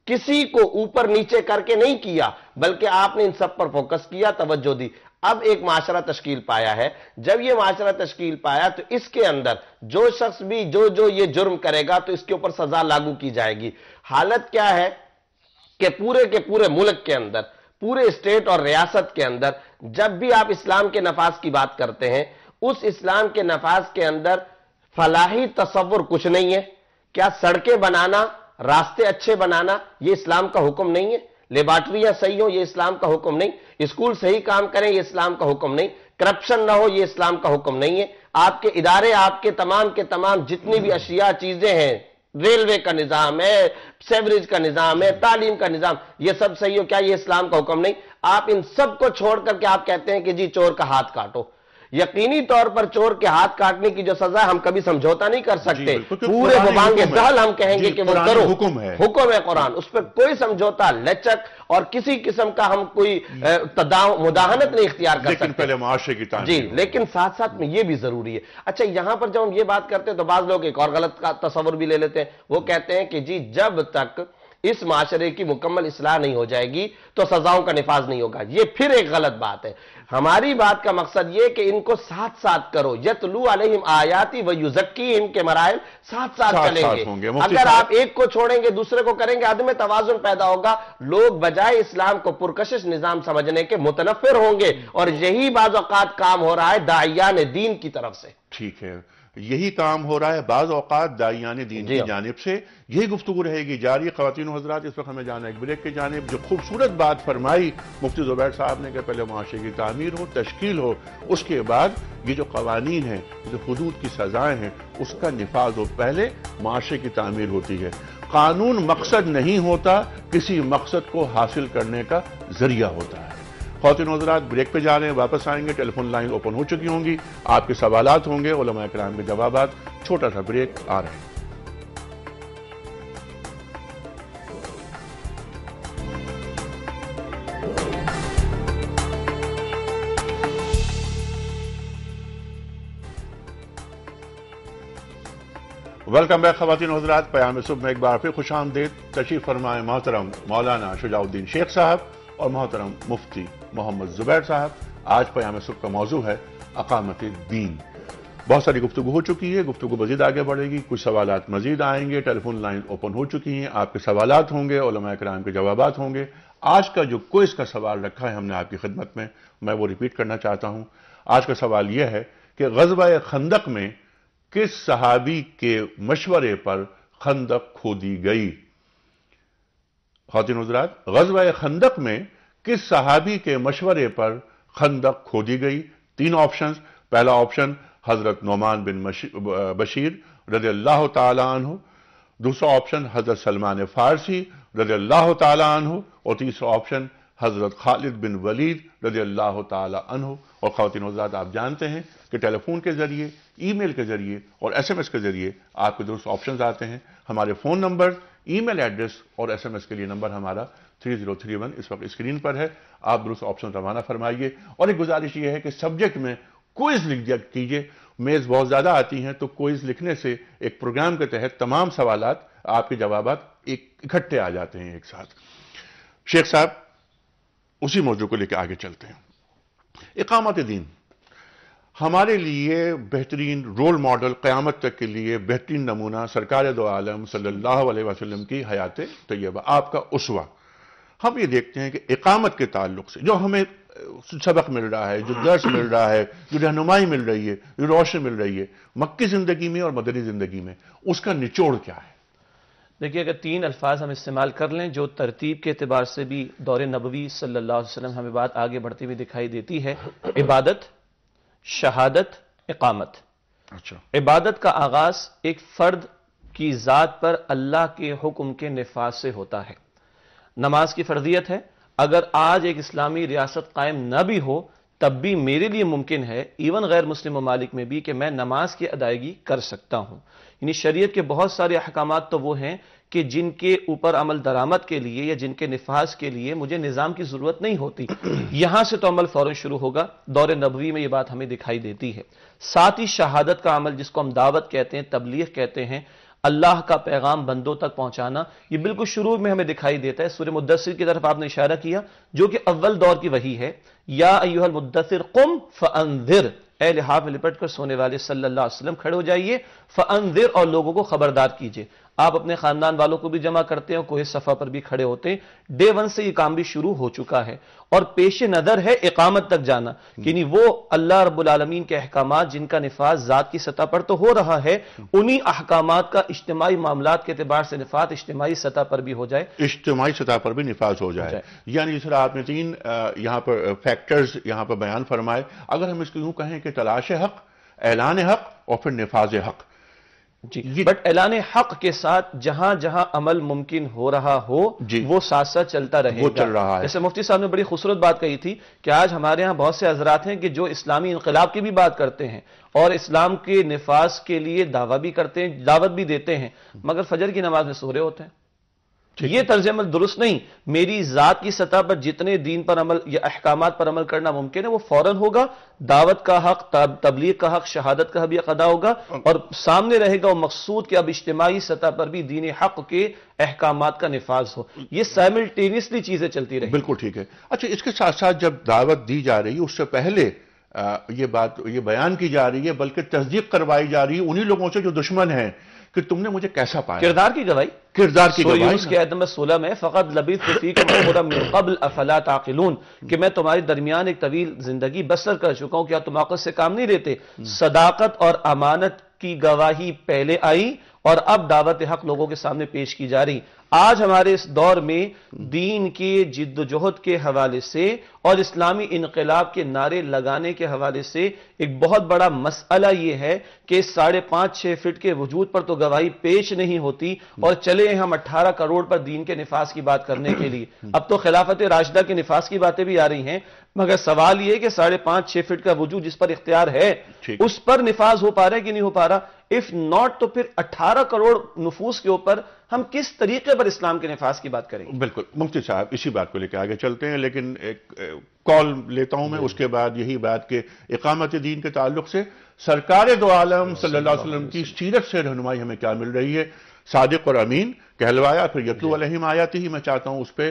S5: کسی کو اوپر نیچے کر کے نہیں کیا، بلکہ آپ نے ان سب پر فوکس کیا، توجہ دی۔ اب ایک معاشرہ تشکیل پایا ہے، جب یہ معاشرہ تشکیل پایا تو اس کے اندر جو شخص بھی جو یہ جرم کرے گا تو اس کے اوپر سزا لاگو کی جائے گی۔ حالت کیا ہے کہ پورے کے پورے ملک کے اندر، پورے اسٹیٹ اور ریاست کے اندر جب بھی آپ اسلام کے نفاذ کی بات کرتے ہیں، اس اسلام کے نفاذ کے اندر فلاحی تصور کچھ نہیں ہے۔ کیا سڑکیں بنانا، راستے اچھے بنانا یہ اسلام کا حکم نہیں ہے؟ لیبارٹریاں صحیح ہوں یہ اسلام کا حکم نہیں، اسکول صحیح کام کریں یہ اسلام کا حکم نہیں، کرپشن نہ ہو یہ اسلام کا حکم نہیں ہے، آپ کے ادارے، آپ کے تمام جتنی بھی اشیاء چیزیں ہیں، ریلوے کا نظام ہے، سیوریج کا نظام ہے، تعلیم کا نظام، یہ سب صحیح ہو، کیا یہ اسلام کا حکم نہیں؟ آپ ان سب کو چھوڑ کر کے آپ کہتے ہیں کہ جی چور کا ہاتھ کاٹو۔ یقینی طور پر چور کے ہاتھ کاٹنے کی جو سزا ہم کبھی سمجھوتا نہیں کر سکتے، پورے مبانگ دہل ہم کہیں گے کہ وہ کرو، حکم ہے قرآن، اس پر کوئی سمجھوتا، لچک اور کسی قسم کا ہم کوئی مداہنت نہیں اختیار کر سکتے،
S3: لیکن پہلے معاشرے کی تعمیر
S5: جی، لیکن ساتھ ساتھ میں یہ بھی ضروری ہے۔ اچھا، یہاں پر جب ہم یہ بات کرتے ہیں تو بعض لوگ ایک اور غلط کا تصور بھی لے لیتے ہیں، وہ کہتے ہیں کہ جی جب تک اس معاشرے کی مکمل اصلاح نہیں ہو جائے گی تو سزاؤں کا نفاذ نہیں ہوگا۔ یہ پھر ایک غلط بات ہے۔ ہماری بات کا مقصد یہ کہ ان کو ساتھ ساتھ کرو، یتلو علیہم آیاتی ویزکیہم کے مراحل ساتھ چلیں گے۔ اگر آپ ایک کو چھوڑیں گے دوسرے کو کریں گے، عدم توازن پیدا ہوگا، لوگ بجائے اسلام کو پرکشش نظام سمجھنے کے متنفر ہوں گے، اور یہی بعض اوقات کام ہو رہا ہے داعیان دین کی طرف سے۔
S3: ٹھیک ہے، یہی کام ہو رہا ہے بعض اوقات داعیان دین کی جانب سے۔ یہی گفتگو رہے گی جاری۔ خواتین و حضرات، اس وقت ہمیں جانا ایک بریک کی جانب۔ جو خوبصورت بات فرمائی مفتی زبیر صاحب نے کہ پہلے معاشرے کی تعمیر ہو، تشکیل ہو، اس کے بعد یہ جو قوانین ہیں، جو حدود کی سزائیں ہیں، اس کا نفاذ ہو، پہلے معاشرے کی تعمیر ہوتی ہے۔ قانون مقصد نہیں ہوتا، کسی مقصد کو حاصل کرنے کا ذریعہ ہوتا ہے۔ خواتین و حضرات، بریک پہ جا رہے ہیں، واپس آئیں گے، ٹیلی فون لائن اوپن ہو چکی ہوں گی، آپ کے سوالات ہوں گے، علماء کرام کے جوابات۔ چھوٹا سا بریک، آ رہے ہیں۔ ویلکم بیک خواتین و حضرات، پیام صبح میں ایک بار پھر خوش آمدید۔ تشریف فرمائے محترم مولانا شجاع الدین شیخ صاحب اور محترم مفتی محمد زبیر صاحب۔ آج پیام صبح کا موضوع ہے اقامت دین۔ بہت ساری گفتگو ہو چکی ہے، گفتگو مزید آگے بڑھے گی، کچھ سوالات مزید آئیں گے، ٹیلی فون لائن اوپن ہو چکی ہیں، آپ کے سوالات ہوں گے، علماء کرام کے جوابات ہوں گے۔ آج کا جو کوئز کا سوال رکھا ہے ہم نے آپ کی خدمت میں وہ ریپیٹ کرنا چاہتا ہوں۔ آج کا سوال یہ ہے کہ غزوہ خندق میں کس صحابی کے مشورے پر خندق کھودی گئی؟ خواتین حضرات، غزوہ خندق میں کس صحابی کے مشورے پر خندق کھودی گئی؟ 3 آپشنز۔ پہلا آپشن حضرت نعمان بن بشیر رضی اللہ تعالی عنہ، دوسرا آپشن حضرت سلمان فارسی رضی اللہ تعالی عنہ، اور تیسرا آپشن حضرت خالد بن ولید رضی اللہ تعالی عنہ۔ اور خواتین حضرات، آپ جانتے ہیں کہ ٹیلی فون کے ذریعے، ای میل کے ذریعے اور ایس ایم ایس کے ذریعے آپ کے درست آپشنز آتے ہیں۔ ہمارے فون نمبر، ای میل ایڈریس اور ایس ایم ایس کے لیے نمبر ہمارا 3031 اس وقت اسکرین پر ہے۔ آپ درست آپشن روانہ فرمائیے، اور ایک گزارش یہ ہے کہ سبجیکٹ میں کوئز لکھ دیا کیجئے۔ میز بہت زیادہ آتی ہیں تو کوئز لکھنے سے ایک پروگرام کے تحت تمام سوالات، آپ کے جوابات اکٹھے آ جاتے ہیں ایک ساتھ۔ شیخ صاحب، اسی موضوع کو لے کے آگے چلتے ہیں۔ اقامت دین ہمارے لیے بہترین رول ماڈل، قیامت تک کے لیے بہترین نمونہ سرکار دو عالم صلی اللہ علیہ وسلم کی حیات طیبہ، آپ کا اسوہ۔ ہم یہ دیکھتے ہیں کہ اقامت کے تعلق سے جو ہمیں سبق مل رہا ہے، جو درس مل رہا ہے، جو رہنمائی مل رہی ہے، جو روشنی مل رہی ہے مکی زندگی میں اور مدنی زندگی میں، اس کا نچوڑ کیا ہے؟
S4: دیکھیے، اگر 3 الفاظ ہم استعمال کر لیں جو ترتیب کے اعتبار سے بھی دور نبوی صلی اللہ علیہ وسلم ہمیں بات آگے بڑھتی ہوئی دکھائی دیتی ہے: عبادت، شہادت، اقامت۔
S3: اچھا،
S4: عبادت کا آغاز ایک فرد کی ذات پر اللہ کے حکم کے نفاذ سے ہوتا ہے۔ نماز کی فرضیت ہے۔ اگر آج ایک اسلامی ریاست قائم نہ بھی ہو تب بھی میرے لیے ممکن ہے، ایون غیر مسلم ممالک میں بھی، کہ میں نماز کی ادائیگی کر سکتا ہوں۔ یعنی شریعت کے بہت سارے احکامات تو وہ ہیں کہ جن کے اوپر عمل درآمد کے لیے یا جن کے نفاذ کے لیے مجھے نظام کی ضرورت نہیں ہوتی، یہاں سے تو عمل فوراً شروع ہوگا۔ دور نبوی میں یہ بات ہمیں دکھائی دیتی ہے۔ ساتھ ہی شہادت کا عمل، جس کو ہم دعوت کہتے ہیں، تبلیغ کہتے ہیں، اللہ کا پیغام بندوں تک پہنچانا، یہ بالکل شروع میں ہمیں دکھائی دیتا ہے۔ سورہ مدثر کی طرف آپ نے اشارہ کیا، جو کہ اول دور کی وحی ہے۔ یا ایھا المدثر قم فانذر، اے لحاف میں لپٹ کر سونے والے صلی اللہ علیہ وسلم کھڑے ہو جائیے، فانذر، اور لوگوں کو خبردار کیجئے۔ آپ اپنے خاندان والوں کو بھی جمع کرتے ہیں، کوہ صفا پر بھی کھڑے ہوتے ہیں۔ ڈے 1 سے یہ کام بھی شروع ہو چکا ہے، اور پیش نظر ہے اقامت تک جانا، یعنی وہ اللہ رب العالمین کے احکامات جن کا نفاذ ذات کی سطح پر تو ہو رہا ہے، انہی احکامات کا اجتماعی معاملات کے اعتبار سے نفاذ اجتماعی سطح پر بھی ہو جائے،
S3: اجتماعی سطح پر بھی نفاذ ہو جائے۔ یعنی جس طرح آپ نے 3 یہاں پر فیکٹرز یہاں پر بیان فرمائے، اگر ہم اس کو یوں کہیں کہ تلاش حق، اعلان حق اور پھر نفاذ حق۔
S4: جی، بٹ اعلان حق کے ساتھ جہاں جہاں عمل ممکن ہو رہا ہو، وہ ساتھ ساتھ چلتا رہے گا۔
S3: وہ چل رہا ہے۔
S4: جیسے مفتی صاحب نے بڑی خوبصورت بات کہی تھی کہ آج ہمارے ہاں بہت سے حضرات ہیں کہ جو اسلامی انقلاب کی بھی بات کرتے ہیں اور اسلام کے نفاذ کے لیے دعویٰ بھی کرتے ہیں، دعوت بھی دیتے ہیں، مگر فجر کی نماز میں سو رہے ہوتے ہیں۔ یہ طرز عمل درست نہیں۔ میری ذات کی سطح پر جتنے دین پر عمل یا احکامات پر عمل کرنا ممکن ہے وہ فوراً ہوگا۔ دعوت کا حق، تبلیغ کا حق، شہادت کا بھی ادا ہوگا، اور سامنے رہے گا وہ مقصود کہ اب اجتماعی سطح پر بھی دین حق کے احکامات کا نفاذ ہو۔ یہ سائملٹینیسلی چیزیں چلتی رہیں۔
S3: بالکل ٹھیک ہے۔ اچھا، اس کے ساتھ ساتھ جب دعوت دی جا رہی ہے اس سے پہلے یہ بیان کی جا رہی ہے، بلکہ تصدیق کروائی جا رہی ہے انہی لوگوں سے جو دشمن ہیں کہ تم نے مجھے کیسا پایا۔
S4: کردار کی گواہی،
S3: کردار کی
S4: سورہ
S3: گواہی۔
S4: یونس کی آیت نمبر 16 میں فقط لبثت فیکم عمرا من قبل افلا تعقلون، کہ میں تمہارے درمیان ایک طویل زندگی بسر کر چکا ہوں، کیا تم عقل سے کام نہیں لیتے؟ صداقت اور امانت کی گواہی پہلے آئی اور اب دعوت حق لوگوں کے سامنے پیش کی جا رہی۔ آج ہمارے اس دور میں دین کے جد و جہد کے حوالے سے اور اسلامی انقلاب کے نعرے لگانے کے حوالے سے ایک بہت بڑا مسئلہ یہ ہے کہ 5.5-6 فٹ کے وجود پر تو گواہی پیش نہیں ہوتی، اور چلے ہم 18 کروڑ پر دین کے نفاذ کی بات کرنے کے لیے۔ اب تو خلافت راشدہ کے نفاذ کی باتیں بھی آ رہی ہیں، مگر سوال یہ کہ 5.5-6 فٹ کا وجود جس پر اختیار ہے اس پر نفاذ ہو پا رہا ہے کہ نہیں ہو پا رہا؟ اف ناٹ تو پھر 18 کروڑ نفوس کے اوپر ہم کس طریقے پر اسلام کے نفاذ کی بات کریں گے؟
S3: بالکل مفتی صاحب، اسی بات کو لے کے آگے چلتے ہیں، لیکن ایک کال لیتا ہوں میں، اس کے بعد یہی بات کہ اقامت دین کے تعلق سے سرکار دو عالم صلی اللہ علیہ وسلم کی سیرت سے رہنمائی ہمیں کیا مل رہی ہے۔ صادق اور امین کہلوایا، پھر یتلو علیہم آیاتہ، میں چاہتا ہوں اس پہ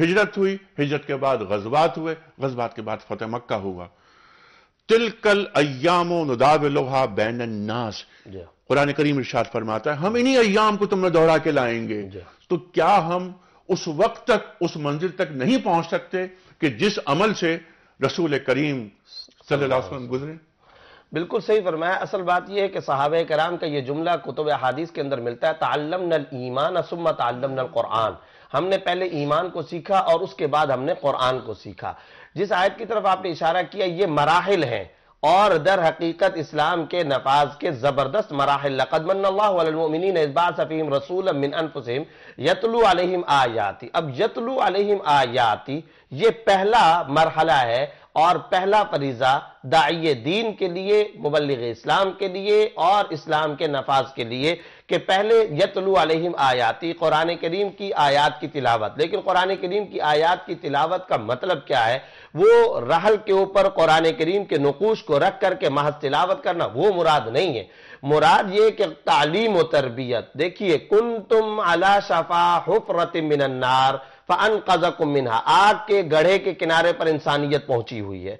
S3: ہجرت ہوئی، ہجرت کے بعد غزوات ہوئے، غزوات کے بعد فتح مکہ ہوا۔ تلکل ایام نداولھا بین الناس، قرآن کریم ارشاد فرماتا ہے ہم انہی ایام کو تم نے دوہرا کے لائیں گے۔ تو کیا ہم اس وقت تک، اس منزل تک نہیں پہنچ سکتے کہ جس عمل سے رسول کریم صلی اللہ علیہ وسلم گزرے؟
S5: بالکل صحیح فرمایا۔ اصل بات یہ ہے کہ صحابہ کرام کا یہ جملہ کتب احادیث کے اندر ملتا ہے، تعلمنا الایمان ثم تعلمنا القرآن، ہم نے پہلے ایمان کو سیکھا اور اس کے بعد ہم نے قرآن کو سیکھا۔ جس آیت کی طرف آپ نے اشارہ کیا یہ مراحل ہیں، اور در حقیقت اسلام کے نفاذ کے زبردست مراحل۔ لقد من اللہ علی المؤمنین اذ بعث فیہم رسولا من انفسہم یتلو علیہم آیاتی۔ اب یتلو علیہم آیاتی یہ پہلا مرحلہ ہے اور پہلا فریضہ داعی دین کے لیے، مبلغ اسلام کے لیے اور اسلام کے نفاذ کے لیے کہ پہلے یتلو علیہم آیاتی، قرآن کریم کی آیات کی تلاوت۔ لیکن قرآن کریم کی آیات کی تلاوت کا مطلب کیا ہے؟ وہ رحل کے اوپر قرآن کریم کے نقوش کو رکھ کر کے محض تلاوت کرنا، وہ مراد نہیں ہے۔ مراد یہ کہ تعلیم و تربیت۔ دیکھیے کنتم علی شفا حفرۃ من النار فانقذکم منہا، آگ کے گڑھے کے کنارے پر انسانیت پہنچی ہوئی ہے،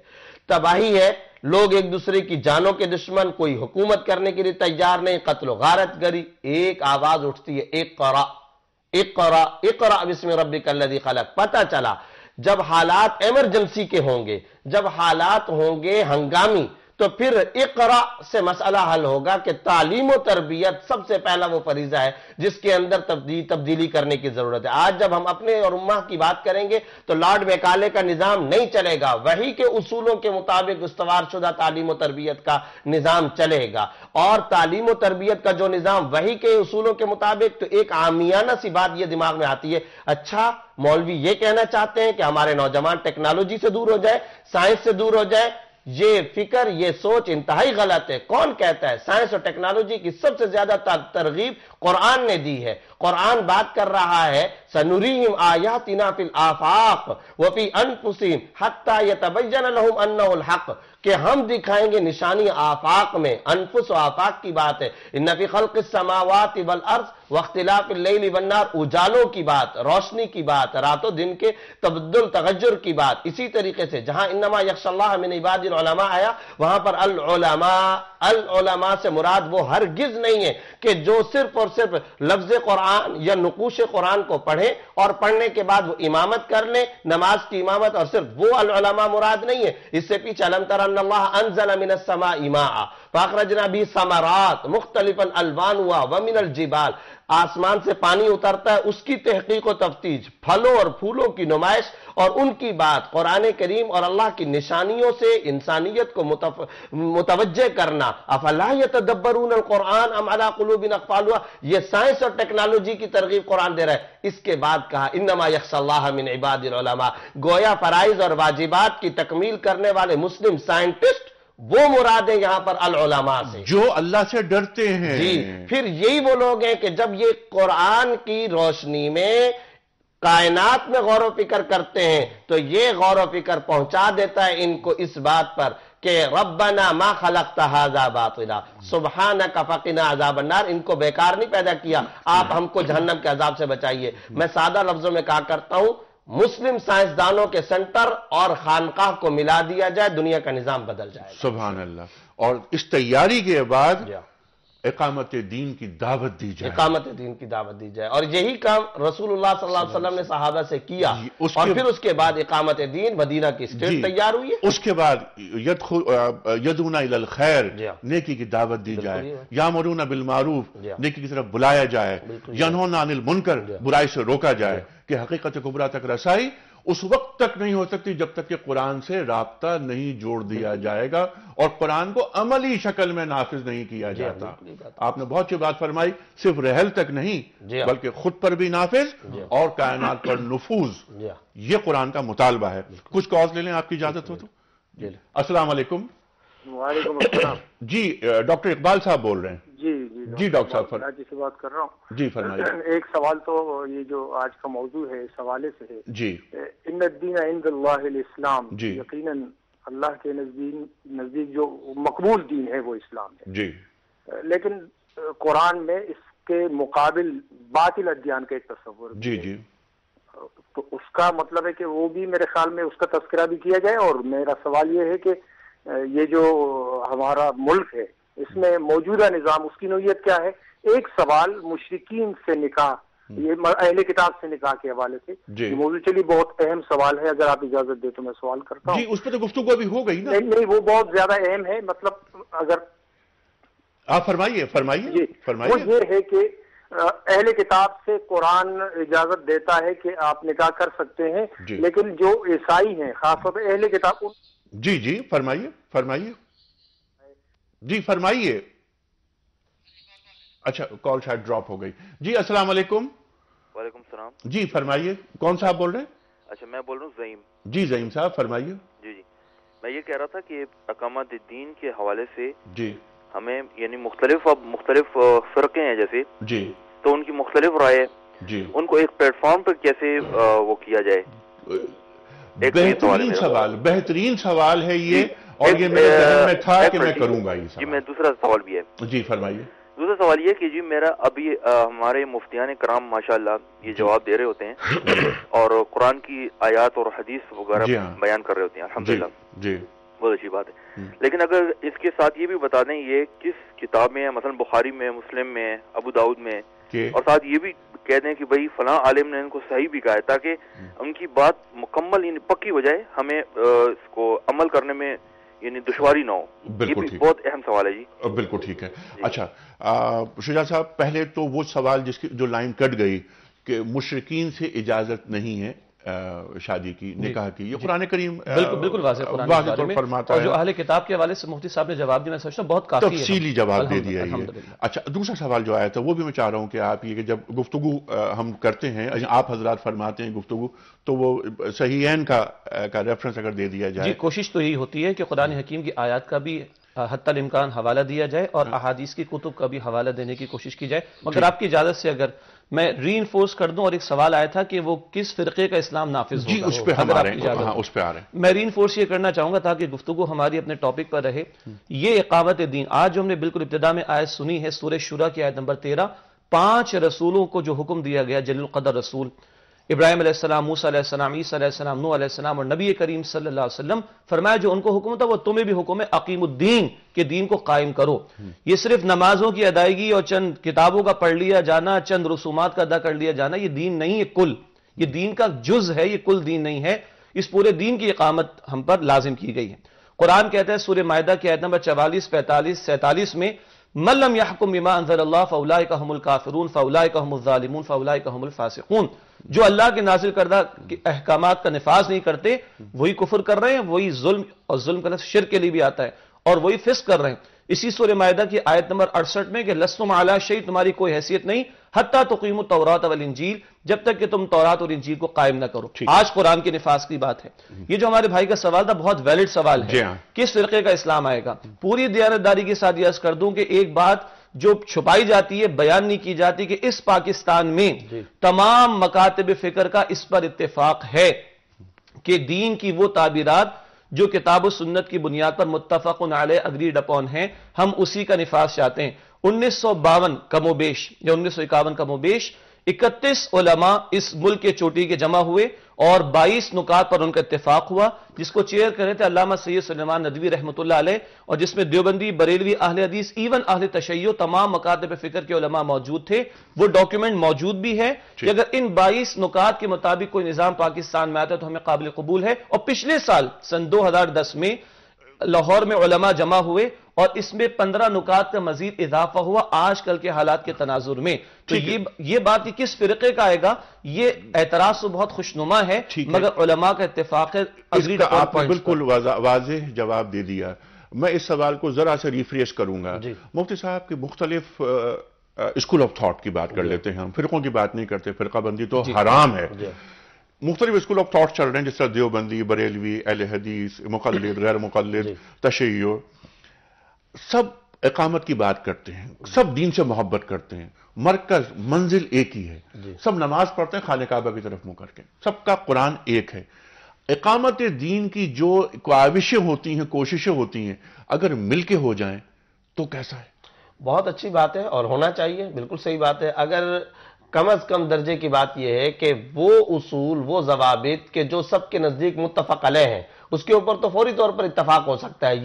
S5: تباہی ہے، لوگ ایک دوسرے کی جانوں کے دشمن، کوئی حکومت کرنے کے لیے تیار نہیں، قتل و غارت گری۔ ایک آواز اٹھتی ہے اقرا اقرا اقرا بسم ربک الذی خلق۔ پتہ چلا جب حالات ایمرجنسی کے ہوں گے، جب حالات ہوں گے ہنگامی، تو پھر اقرا سے مسئلہ حل ہوگا کہ تعلیم و تربیت سب سے پہلا وہ فریضہ ہے جس کے اندر تبدیلی کرنے کی ضرورت ہے۔ آج جب ہم اپنے اور امہ کی بات کریں گے تو لارڈ میکالے کا نظام نہیں چلے گا، وہی کے اصولوں کے مطابق استوار شدہ تعلیم و تربیت کا نظام چلے گا۔ اور تعلیم و تربیت کا جو نظام وہی کے اصولوں کے مطابق، تو ایک عامیانہ سی بات یہ دماغ میں آتی ہے، اچھا مولوی یہ کہنا چاہتے ہیں کہ ہمارے نوجوان ٹیکنالوجی سے دور ہو جائے، سائنس سے دور ہو جائے۔ یہ فکر، یہ سوچ انتہائی غلط ہے۔ کون کہتا ہے؟ سائنس اور ٹیکنالوجی کی سب سے زیادہ ترغیب قرآن نے دی ہے۔ قرآن بات کر رہا ہے سنریہم آیاتنا فی الآفاق وفی انفسہم حتی یتبین لہم انہ الحق، کہ ہم دکھائیں گے نشانی آفاق میں، انفس و آفاق کی بات ہے۔ ان فی خلق السماوات والارض واختلاف اللیل والنہار، اجالوں کی بات، روشنی کی بات، رات و دن کے تبدل تغیر کی بات۔ اسی طریقے سے جہاں انما یخشی اللہ من عباد العلماء آیا، وہاں پر العلماء سے مراد وہ ہرگز نہیں ہے کہ جو صرف اور صرف لفظ قرآن یا نقوش قرآن کو پڑھیں اور پڑھنے کے بعد وہ امامت کر لیں، نماز کی امامت، اور صرف وہ العلماء مراد نہیں ہے۔ اس سے پیچھے الم تر ان اللہ انزل من السماء ماء فاخرجنا به ثمرات مختلفا الوانها ومن الجبال، آسمان سے پانی اترتا ہے، اس کی تحقیق و تفتیش، پھلوں اور پھولوں کی نمائش اور ان کی بات، قرآن کریم اور اللہ کی نشانیوں سے انسانیت کو متوجہ کرنا۔ افلا یتدبرون القرآن ام علی قلوب اقفالها، یہ سائنس اور ٹیکنالوجی کی ترغیب قرآن دے رہا ہے۔ اس کے بعد کہا انما یخشی اللہ من عباد العلماء، گویا فرائض اور واجبات کی تکمیل کرنے والے مسلم سائنٹسٹ وہ مراد ہے یہاں پر العلماء سے،
S3: جو اللہ سے ڈرتے ہیں۔
S5: جی، پھر یہی وہ لوگ ہیں کہ جب یہ قرآن کی روشنی میں کائنات میں غور و فکر کرتے ہیں تو یہ غور و فکر پہنچا دیتا ہے ان کو اس بات پر کہ ربنا ما خلقت ھذا باطلا سبحانک فقنا عذاب النار، ان کو بیکار نہیں پیدا کیا، آپ ہم کو جہنم کے عذاب سے بچائیے۔ میں سادہ لفظوں میں کہا کرتا ہوں، مسلم سائنسدانوں کے سنٹر اور خانقاہ کو ملا دیا جائے، دنیا کا نظام بدل جائے گا۔
S3: سبحان اللہ۔ اور اس تیاری کے بعد اقامت دین کی دعوت دی جائے،
S5: اقامت دین کی دعوت دی جائے، اور یہی کام رسول اللہ صلی اللہ علیہ وسلم نے صحابہ سے کیا، اور پھر اس کے بعد اقامت دین مدینہ کی اسٹیٹ تیار ہوئی ہے۔ اس
S3: کے بعد یدعون الی الخیر، نیکی کی دعوت دی جائے، یامرون بالمعروف، نیکی کی طرف بلایا جائے، ینہون عن المنکر، برائی سے روکا جائے، کہ حقیقت کبریٰ تک رسائی اس وقت تک نہیں ہو سکتی جب تک کہ قرآن سے رابطہ نہیں جوڑ دیا جائے گا اور قرآن کو عملی شکل میں نافذ نہیں کیا جاتا۔ آپ نے بہت سی بات فرمائی، صرف رحل تک نہیں بلکہ خود پر بھی نافذ اور کائنات پر نفوذ، یہ قرآن کا مطالبہ ہے۔ کچھ کالز لے لیں آپ کی اجازت ہو تو۔ السلام علیکم۔
S6: وعلیکم السلام۔
S3: جی ڈاکٹر اقبال صاحب بول رہے ہیں؟ جی ڈاکٹر صاحب
S6: جی سے بات کر رہا ہوں۔
S3: جی فرمائیے۔
S6: ایک سوال تو یہ جو آج کا موضوع ہے اس حوالے سے ہے،
S3: جی
S6: ان الدین عند اللہ الاسلام،
S3: جی
S6: یقیناً اللہ کے نزدیک جو مقبول دین ہے وہ اسلام ہے،
S3: جی،
S6: لیکن قرآن میں اس کے مقابل باطل ادیان کا ایک تصور
S3: جی جی،
S6: تو اس کا مطلب ہے کہ وہ بھی میرے خیال میں اس کا تذکرہ بھی کیا جائے. اور میرا سوال یہ ہے کہ یہ جو ہمارا ملک ہے اس میں موجودہ نظام اس کی نوعیت کیا ہے. ایک سوال مشرکین سے نکاح، یہ اہل کتاب سے نکاح کے حوالے سے یہ موضوع چلیے بہت اہم سوال ہے، اگر آپ اجازت دے تو میں سوال کرتا ہوں.
S3: جی اس پہ تو گفتگو ابھی ہو گئی نا.
S6: نہیں وہ بہت زیادہ اہم ہے. مطلب اگر
S3: آپ فرمائیے
S6: جی وہ یہ ہے کہ اہل کتاب سے قرآن اجازت دیتا ہے کہ آپ نکاح کر سکتے ہیں، لیکن جو عیسائی ہیں خاص طور پہ اہل کتاب.
S3: جی فرمائیے جی فرمائیے. اچھا کال شاید ڈراپ ہو گئی. جی السلام علیکم.
S7: وعلیکم السلام.
S3: جی فرمائیے. کون صاحب بول رہے ہیں؟
S7: اچھا میں بول رہا ہوں زعیم.
S3: جی زعیم صاحب فرمائیے.
S7: جی میں یہ کہہ رہا تھا کہ اقامت الدین کے حوالے سے
S3: جی
S7: ہمیں یعنی مختلف فرقے ہیں جیسے
S3: جی
S7: تو ان کی مختلف رائے
S3: جی
S7: ان کو ایک پلیٹ فارم پر کیسے وہ کیا جائے.
S3: بہترین سوال ہے یہ، اور یہ میرے ذہن میں تھا کہ میں کروں گا یہ سوال.
S7: جی میں دوسرا سوال بھی ہے.
S3: جی فرمائیے.
S7: دوسرا سوال یہ کہ جی میرا ابھی ہمارے مفتیان کرام ماشاءاللہ یہ جواب دے رہے ہوتے ہیں اور قرآن کی آیات اور حدیث وغیرہ بیان کر رہے ہوتے ہیں الحمدللہ.
S3: جی
S7: بہت اچھی بات ہے. لیکن اگر اس کے ساتھ یہ بھی بتا دیں یہ کس کتاب میں ہے، مثلا بخاری میں، مسلم میں، ابو داؤد میں، اور ساتھ یہ بھی کہہ دیں کہ بھئی فلاں عالم نے ان کو صحیح بھی کہا ہے تاکہ ان کی بات مکمل یعنی پکی ہو جائے، ہمیں اس کو عمل کرنے میں یعنی دشواری نہ ہو.
S3: بالکل ٹھیک.
S7: بہت اہم سوال ہے جی.
S3: بالکل ٹھیک ہے. اچھا شجاع صاحب پہلے تو وہ سوال جس کی جو لائن کٹ گئی کہ مشرکین سے اجازت نہیں ہے شادی کی، نکاح کی، یہ قرآن کریم
S4: بالکل واضح طور پر فرماتا ہے. اور جو اہل کتاب کے حوالے سے مفتی صاحب نے جواب دیا میں سمجھتا ہوں بہت کافی ہے،
S3: تفصیلی جواب دے دیا ہے. اچھا دوسرا سوال جو آیا تھا وہ بھی میں چاہ رہا ہوں کہ آپ یہ کہ جب گفتگو ہم کرتے ہیں آپ حضرات فرماتے ہیں گفتگو تو وہ صحیحین کا ریفرنس اگر دے دیا جائے.
S4: جی کوشش تو یہی ہوتی ہے کہ قرآن حکیم کی آیات کا بھی حتی الامکان حوالہ دیا جائے اور احادیث کی کتب کا بھی حوالہ دینے کی کوشش کی جائے. مگر آپ کی اجازت سے اگر میں ری انفورس کر دوں، اور ایک سوال آیا تھا کہ وہ کس فرقے کا اسلام نافذ ہوگا.
S3: جی اس پہ ہم آ رہے ہیں. ہاں اس پہ آ رہے ہیں.
S4: میں ری انفورس یہ کرنا چاہوں گا تاکہ گفتگو ہماری اپنے ٹاپک پر رہے. یہ اقامت دین آج جو ہم نے بالکل ابتدا میں آیت سنی ہے سورہ شورى کی آیت نمبر 13، 5 رسولوں کو جو حکم دیا گیا، جلیل القدر رسول ابراہیم علیہ السلام، موسیٰ علیہ السلام، عیسیٰ علیہ السلام، نوح علیہ السلام اور نبی کریم صلی اللہ علیہ وسلم، فرمایا جو ان کو حکم تھا وہ تمہیں بھی حکم ہے اقیم الدین، کہ دین کو قائم کرو. یہ صرف نمازوں کی ادائیگی اور چند کتابوں کا پڑھ لیا جانا، چند رسومات کا ادا کر لیا جانا یہ دین نہیں ہے. کل یہ دین کا جز ہے، یہ کل دین نہیں ہے. اس پورے دین کی اقامت ہم پر لازم کی گئی ہے. قرآن کہتا ہے سورہ مائدہ کی آیت نمبر 44، 45، 47 میں من لم يحكم بما انزل الله فاولئك هم الكافرون فاولئك هم الظالمون فاولئك هم الفاسقون. جو اللہ کے نازل کردہ احکامات کا نفاذ نہیں کرتے وہی کفر کر رہے ہیں، وہی ظلم، اور ظلم کا لفظ شرک کے لیے بھی آتا ہے، اور وہی فسق کر رہے ہیں. اسی سورہ مائدہ کی آیت نمبر 68 میں کہ لستم علی شیء، تمہاری کوئی حیثیت نہیں، حتی تقیموا التوراۃ والانجیل، جب تک کہ تم تورات اور انجیل کو قائم نہ کرو. آج قرآن کے نفاذ کی بات ہے. یہ جو ہمارے بھائی کا سوال تھا بہت ویلڈ سوال ہے، کس فرقے کا اسلام آئے گا. پوری دیانتداری کے ساتھ یہ عرض کر دوں کہ ایک بات جو چھپائی جاتی ہے، بیان نہیں کی جاتی، کہ اس پاکستان میں تمام مکاتب فکر کا اس پر اتفاق ہے کہ دین کی وہ تعبیرات جو کتاب و سنت کی بنیاد پر متفق علیہ اگریڈ اپون ہیں، ہم اسی کا نفاذ چاہتے ہیں. 1952 کم و بیش یا 1951 کم و بیش 31 علماء اس ملک کے چوٹی کے جمع ہوئے اور 22 نکات پر ان کا اتفاق ہوا، جس کو چیئر کر رہے تھے علامہ سید سلیمان ندوی رحمۃ اللہ علیہ، اور جس میں دیوبندی، بریلوی، اہل حدیث، ایون اہل تشیع، تمام مکاتب فکر کے علماء موجود تھے. وہ ڈاکیومنٹ موجود بھی ہے کہ اگر ان 22 نکات کے مطابق کوئی نظام پاکستان میں آتا ہے تو ہمیں قابل قبول ہے. اور پچھلے سال سن 2010 میں لاہور میں علماء جمع ہوئے اور اس میں 15 نکات کا مزید اضافہ ہوا آج کل کے حالات کے تناظر میں. تو یہ بات کہ کس فرقے کا آئے گا، یہ اعتراض تو بہت خوشنما ہے، مگر علماء کا اتفاق ہے.
S3: آپ نے بالکل واضح جواب دے دیا. میں اس سوال کو ذرا سے ریفریش کروں گا. مفتی صاحب کی مختلف اسکول آف تھاٹ کی بات کر لیتے ہیں، ہم فرقوں کی بات نہیں کرتے، فرقہ بندی تو حرام ہے. مختلف اسکول آف تھاٹ چل رہے ہیں جس طرح دیوبندی، بریلوی، اہل حدیث، مقلد، غیر مقلد، تشیع، سب اقامت کی بات کرتے ہیں، سب دین سے محبت کرتے ہیں، مرکز منزل ایک ہی ہے، سب نماز پڑھتے ہیں خانہ کعبہ کی طرف منہ کر کے، سب کا قرآن ایک ہے. اقامت دین کی جو کاوشیں ہوتی ہیں، کوششیں ہوتی ہیں، اگر مل کے ہو جائیں تو کیسا ہے؟
S5: بہت اچھی بات ہے اور ہونا چاہیے، بالکل صحیح بات ہے. اگر کم از کم درجے کی بات یہ ہے کہ وہ اصول، وہ ضوابط کہ جو سب کے نزدیک متفق علیہ ہیں، اس کے اوپر تو فوری طور پر اتفاق ہو سکتا ہے.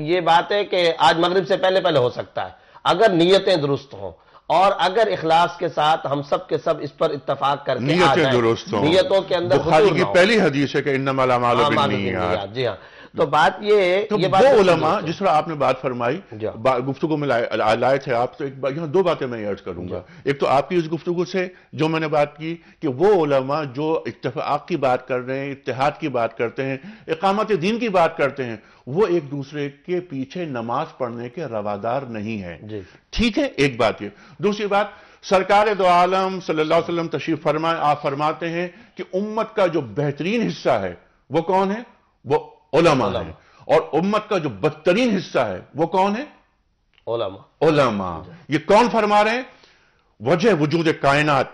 S5: یہ بات ہے کہ آج مغرب سے پہلے ہو سکتا ہے اگر نیتیں درست ہوں، اور اگر اخلاص کے ساتھ ہم سب کے سب اس پر اتفاق کر کے
S3: نیتیں درست ہوں.
S5: نیتوں کے اندر
S3: بخاری کی پہلی حدیث ہے کہ انما الاعمال بالنیات.
S5: جی ہاں. تو بات یہ ہے،
S3: تو وہ علماء جس طرح آپ نے بات فرمائی، گفتگو میں لائے تھے آپ، تو یہاں دو باتیں میں عرض کروں گا. ایک تو آپ کی اس گفتگو سے جو میں نے بات کی کہ وہ علماء جو اتفاق کی بات کر رہے ہیں، اتحاد کی بات کرتے ہیں، اقامت دین کی بات کرتے ہیں، وہ ایک دوسرے کے پیچھے نماز پڑھنے کے روادار نہیں ہیں. ٹھیک ہے، ایک بات یہ. دوسری بات، سرکار دو عالم صلی اللہ علیہ وسلم تشریف فرمائے، آپ فرماتے ہیں کہ امت کا جو بہترین حصہ ہے وہ کون ہے؟ وہ علماء ہیں. اور امت کا جو بدترین حصہ ہے وہ کون ہے؟ علماء. یہ کون فرما رہے ہیں؟ وجہ وجود کائنات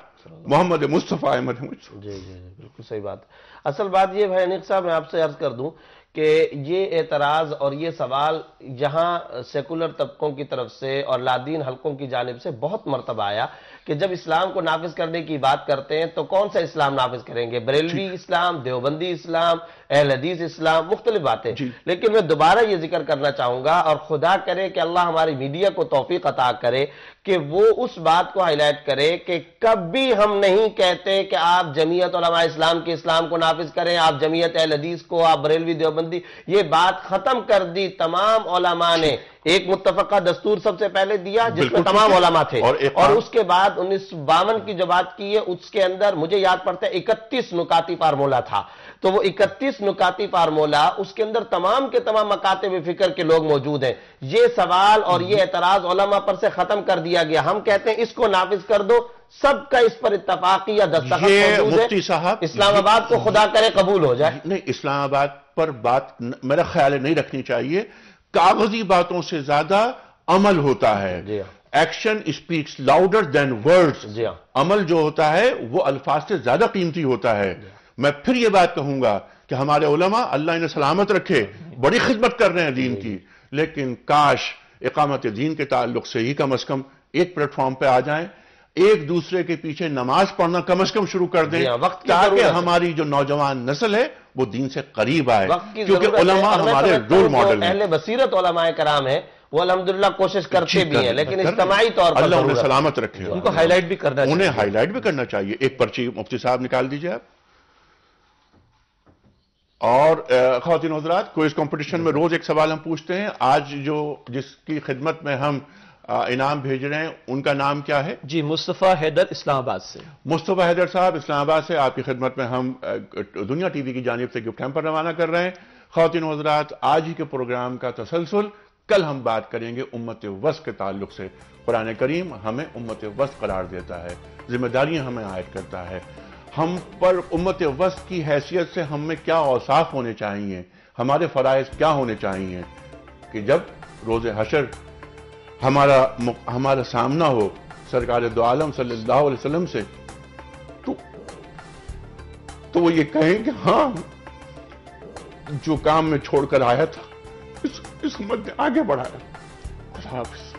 S3: محمد مصطفیٰ احمد.
S5: جی بالکل صحیح بات. اصل بات یہ ہے انیق صاحب، میں آپ سے عرض کر دوں کہ یہ اعتراض اور یہ سوال جہاں سیکولر طبقوں کی طرف سے اور لادین حلقوں کی جانب سے بہت مرتبہ آیا کہ جب اسلام کو نافذ کرنے کی بات کرتے ہیں تو کون سا اسلام نافذ کریں گے؟ بریلوی اسلام، دیوبندی اسلام، اہل حدیث اسلام، مختلف باتیں. لیکن میں دوبارہ یہ ذکر کرنا چاہوں گا، اور خدا کرے کہ اللہ ہماری میڈیا کو توفیق عطا کرے کہ وہ اس بات کو ہائی لائٹ کرے کہ کبھی ہم نہیں کہتے کہ آپ جمعیت علماء اسلام کے اسلام کو نافذ کریں، آپ جمعیت اہل حدیث کو، آپ بریلوی دیوبندی. یہ بات ختم کر دی تمام علماء نے. ایک متفقہ دستور سب سے پہلے دیا جس میں تمام علماء تھے، اور اس کے بعد 1952 کی جو بات کی ہے اس کے اندر مجھے یاد پڑتا ہے 31 نکاتی فارمولا تھا. تو وہ 31 نکاتی فارمولا، اس کے اندر تمام کے تمام مکاتب فکر کے لوگ موجود ہیں. یہ سوال اور یہ اعتراض علماء پر سے ختم کر دیا گیا. ہم کہتے ہیں اس کو نافذ کر دو. سب کا اس پر اتفاقی یا دستخط موجود ہے. اسلام آباد کو خدا کرے قبول ہو جائے.
S3: نہیں، اسلام آباد پر بات میرا خیال ہے نہیں رکھنی چاہیے. کاغذی باتوں سے زیادہ عمل ہوتا ہے. Action speaks louder than words. عمل جو ہوتا ہے وہ الفاظ سے زیادہ قیمتی ہوتا ہے. میں پھر یہ بات کہوں گا کہ ہمارے علماء اللہ انہیں سلامت رکھے بڑی خدمت کر رہے ہیں دین کی، لیکن کاش اقامت دین کے تعلق سے ہی کم از کم ایک پلیٹ فارم پہ آ جائیں، ایک دوسرے کے پیچھے نماز پڑھنا کم از کم شروع کر دیں، تاکہ ہماری جو نوجوان نسل ہے وہ دین سے قریب آئے، کیونکہ علماء ہمارے رول ماڈل ہیں.
S5: اہل بصیرت علماء کرام ہیں، وہ الحمدللہ کوشش کرتے بھی ہیں، لیکن اجتماعی طور پر
S3: اللہ انہیں سلامت رکھے.
S5: ان کو ہائی لائٹ بھی کرنا چاہیے.
S3: انہیں ہائی لائٹ بھی کرنا چاہیے. ایک پرچی مفتی صاحب نکال دیجئے آپ. اور خواتین حضرات، کوئز کمپٹیشن میں روز ایک سوال ہم پوچھتے ہیں. آج جس کی خدمت میں ہم انعام بھیج رہے ہیں ان کا نام کیا ہے؟
S4: جی، مصطفیٰ حیدر، اسلام آباد سے.
S3: مصطفیٰ حیدر صاحب اسلام آباد سے آپ کی خدمت میں ہم دنیا ٹی وی کی جانب سے گفٹ ہیمپر روانہ کر رہے ہیں. خواتین حضرات، آج ہی کے پروگرام کا تسلسل، کل ہم بات کریں گے امت وسط کے تعلق سے. قرآن کریم ہمیں امت وسط قرار دیتا ہے، ذمہ داریاں ہمیں عائد کرتا ہے. ہم پر امت وسط کی حیثیت سے ہم میں کیا اوصاف ہونے چاہیے، ہمارے فرائض کیا ہونے چاہیے کہ جب روز حشر ہمارا سامنا ہو سرکار دو عالم صلی اللہ علیہ وسلم سے، تو وہ یہ کہیں کہ ہاں جو کام میں چھوڑ کر آیا تھا اس امت نے آگے بڑھایا. خدا حافظ.